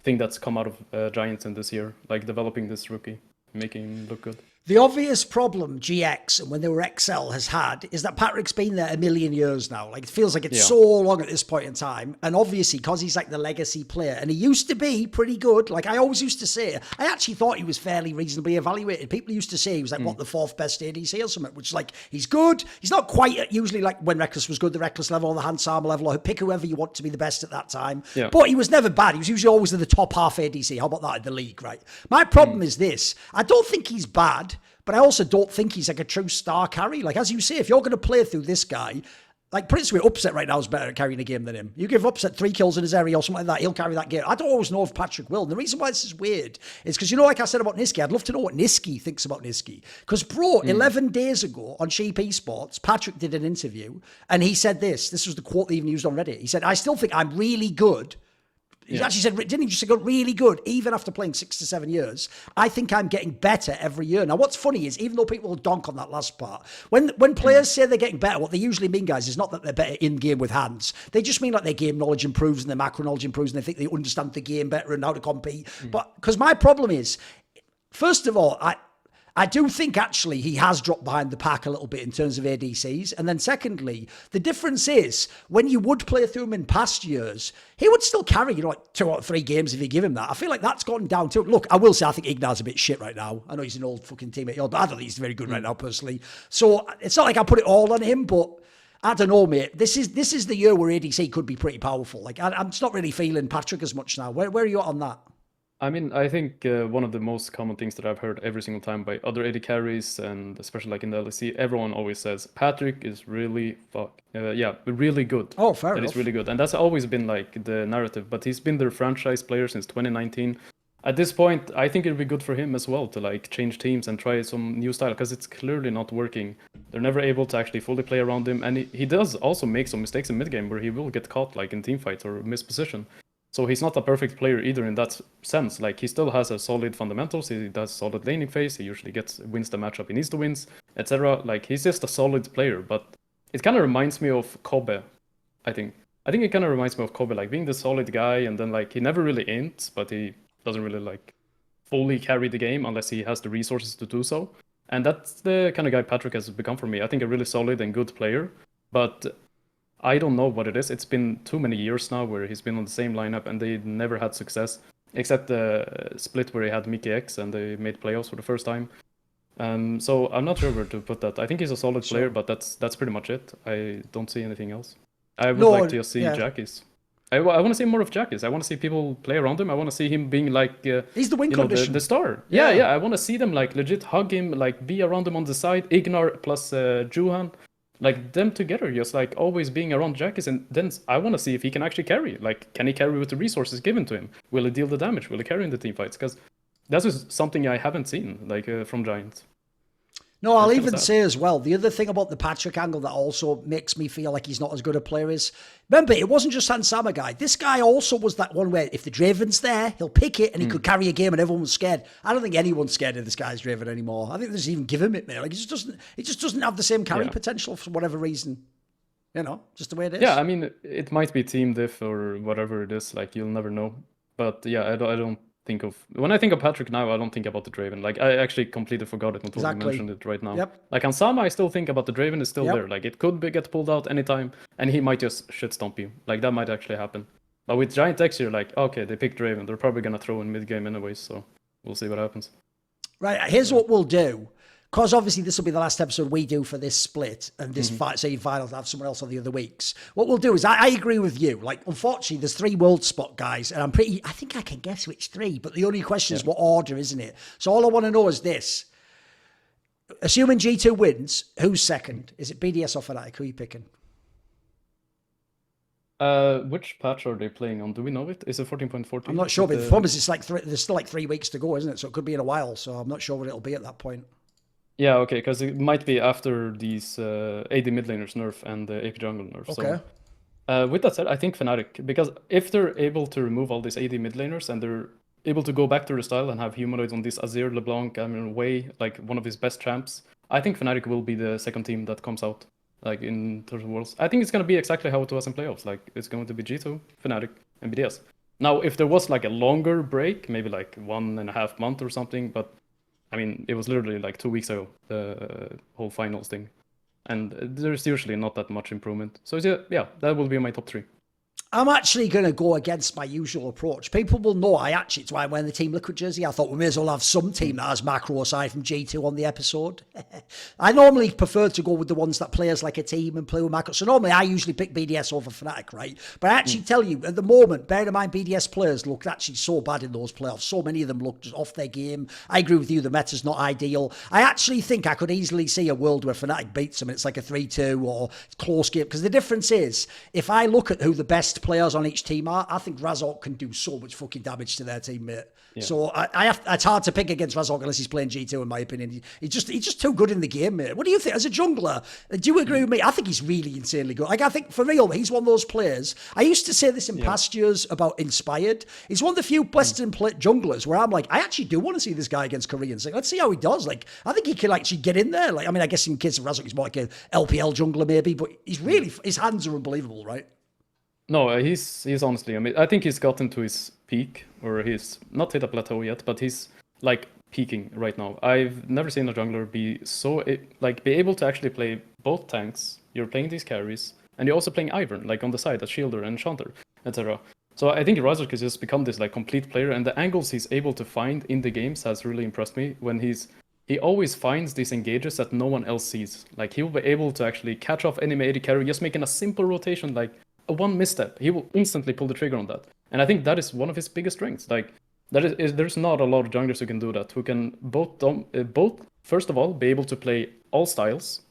thing that's come out of Giants in this year, like developing this rookie, making him look good. The obvious problem GX, and when they were XL, has had is that Patrick's been there a million years now. Like, it feels like it's so long at this point in time. And obviously, because he's like the legacy player, and he used to be pretty good. Like, I always used to say, I actually thought he was fairly reasonably evaluated. People used to say he was like, what, the fourth best ADC or something, which is like, he's good. He's not quite usually like when Reckless was good, the Reckless level or the Hans Sama level, or pick whoever you want to be the best at that time. Yeah. But he was never bad. He was usually always in the top half ADC. How about that in the league, right? My problem is this. I don't think he's bad, but I also don't think he's like a true star carry. Like, as you say, if you're going to play through this guy, like, put it this way, Upset right now is better at carrying a game than him. You give Upset 3 kills in his area or something like that, he'll carry that game. I don't always know if Patrick will. And the reason why this is weird is because, like I said about Niski, I'd love to know what Niski thinks about Niski. Because, bro, 11 days ago on Sheep Esports, Patrick did an interview and he said this. This was the quote they even used on Reddit. He said, I still think I'm really good. He actually said, didn't he just say, got really good, even after playing 6 to 7 years. I think I'm getting better every year. Now, what's funny is, even though people will donk on that last part, when players say they're getting better, what they usually mean, guys, is not that they're better in-game with hands. They just mean like their game knowledge improves and their macro knowledge improves and they think they understand the game better and how to compete. But, because my problem is, first of all, I do think actually he has dropped behind the pack a little bit in terms of ADCs. And then secondly, the difference is when you would play through him in past years, he would still carry, like 2 or 3 games if you give him that. I feel like that's gotten down too. Look, I will say I think Ignar's a bit shit right now. I know he's an old fucking teammate, but I don't think he's very good right now personally. So it's not like I put it all on him, but I don't know, mate. This is the year where ADC could be pretty powerful. Like, I'm just not really feeling Patrick as much now. Where are you at on that? I mean, I think one of the most common things that I've heard every single time by other AD carries, and especially like in the LEC, everyone always says Patrick is really really good. Oh, fair enough. That is really good, and that's always been like the narrative. But he's been their franchise player since 2019. At this point, I think it'd be good for him as well to like change teams and try some new style, because it's clearly not working. They're never able to actually fully play around him, and he does also make some mistakes in mid game where he will get caught like in team fights or miss position. So he's not a perfect player either in that sense. Like, he still has a solid fundamentals, he does solid laning phase, he usually wins the matchup he needs to win, etc. Like, he's just a solid player, but it kind of reminds me of Kobe, I think. I think it kind of reminds me of Kobe, like being the solid guy, and then like he never really ints, but he doesn't really like fully carry the game unless he has the resources to do so. And that's the kind of guy Patrick has become for me. I think a really solid and good player, but I don't know what it is. It's been too many years now where he's been on the same lineup and they never had success, except the split where he had Mickey X and they made playoffs for the first time. So I'm not sure where to put that. I think he's a solid player, but that's pretty much it. I don't see anything else. I would like to just see Jackies. I want to see more of Jackies. I want to see people play around him. I want to see him being like he's the win condition, the star. Yeah. I want to see them like legit hug him, like be around him on the side. Ignar plus Juhan, like them together, just like always being around Jackies. And then I want to see if he can actually carry. Like, can he carry with the resources given to him? Will he deal the damage? Will he carry in the team fights? Because that's just something I haven't seen like from Giants. No, I'll even say as well, the other thing about the Patrick angle that also makes me feel like he's not as good a player is, remember, it wasn't just Sansama guy. This guy also was that one where if the Draven's there, he'll pick it and he could carry a game and everyone was scared. I don't think anyone's scared of this guy's Draven anymore. I think they just even give him it, man. Like, he just doesn't have the same carry potential for whatever reason. You know, just the way it is. Yeah, I mean, it might be team diff or whatever it is. Like, you'll never know. But yeah, I don't think of, when I think of Patrick now, I don't think about the Draven. Like, I actually completely forgot it until you mentioned it right now. Like, on Sama, I still think about the Draven is still there. Like, it could get pulled out anytime, and he might just shit stomp you. Like, that might actually happen. But with GiantX, you're like, okay, they picked Draven. They're probably gonna throw in mid game anyways, so we'll see what happens. Right, here's what we'll do. Because obviously this will be the last episode we do for this split and this say final to have someone else on the other weeks. What we'll do is I agree with you. Like, unfortunately, there's 3 world spot guys, and I think I can guess which 3, but the only question is what order, isn't it? So all I want to know is this. Assuming G2 wins, who's second? Is it BDS or Fnatic? Who are you picking? Which patch are they playing on? Do we know it? Is it 14.14? I'm not sure, but the problem is it's like there's still like 3 weeks to go, isn't it? So it could be in a while, so I'm not sure what it'll be at that point. Yeah, okay, because it might be after these AD mid laners nerf and the AP jungle nerf. Okay. So, with that said, I think Fnatic, because if they're able to remove all these AD mid laners and they're able to go back to their style and have humanoids on this Azir, LeBlanc, I mean, Way, like one of his best champs, I think Fnatic will be the second team that comes out, like in terms of Worlds. I think it's going to be exactly how it was in playoffs. Like, it's going to be G2, Fnatic, and BDS. Now, if there was like a longer break, maybe like 1.5 months or something, but I mean, it was literally like 2 weeks ago, the whole finals thing. And there's usually not that much improvement. So yeah, that will be my top 3. I'm actually going to go against my usual approach. People will know it's why I'm wearing the Team Liquid jersey. I thought we may as well have some team that has macro aside from G2 on the episode. I normally prefer to go with the ones that play as like a team and play with macro. So normally I usually pick BDS over Fnatic, right? But I actually tell you, at the moment, bear in mind BDS players looked actually so bad in those playoffs. So many of them looked off their game. I agree with you, the meta's not ideal. I actually think I could easily see a world where Fnatic beats them and it's like a 3-2 or close game. Because the difference is, if I look at who the best players on each team are, I think Razork can do so much fucking damage to their teammate. Yeah. So it's hard to pick against Razork unless he's playing G2, in my opinion. He's just too good in the game, mate. What do you think? As a jungler, do you agree with me? I think he's really insanely good. Like, I think, for real, he's one of those players. I used to say this in past years about Inspired. He's one of the few Western junglers where I'm like, I actually do want to see this guy against Koreans. Like, let's see how he does. Like, I think he can actually get in there. Like, I mean, I guess in case of Razork, he's more like an LPL jungler maybe, but he's really, his hands are unbelievable, right? No, he's honestly, I mean, I think he's gotten to his peak, or he's not hit a plateau yet, but he's like peaking right now. I've never seen a jungler be so, like, be able to actually play both tanks. You're playing these carries, and you're also playing Ivern, like on the side as shielder and chanter, etc. So I think Razork has just become this like complete player, and the angles he's able to find in the games has really impressed me. When he always finds these engages that no one else sees. Like, he'll be able to actually catch off enemy AD carry just making a simple rotation, like one misstep, he will instantly pull the trigger on that. And I think that is one of his biggest strengths. Like, there's not a lot of junglers who can do that, who can both first of all be able to play all styles,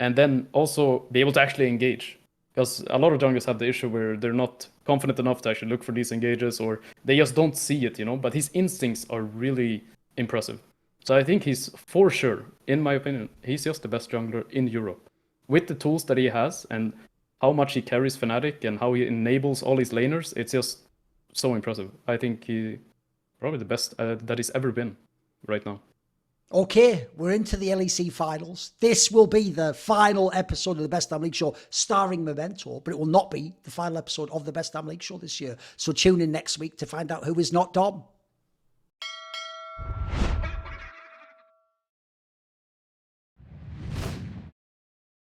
and then also be able to actually engage. Because a lot of junglers have the issue where they're not confident enough to actually look for these engages, or they just don't see it, But his instincts are really impressive. So I think he's, for sure, in my opinion, he's just the best jungler in Europe. With the tools that he has, and how much he carries Fnatic and how he enables all his laners, it's just so impressive. I think he probably the best that he's ever been right now. Okay, we're into the LEC finals. This will be the final episode of the Best Damn League Show starring Memento, but it will not be the final episode of the Best Damn League Show this year. So tune in next week to find out who is not Dom.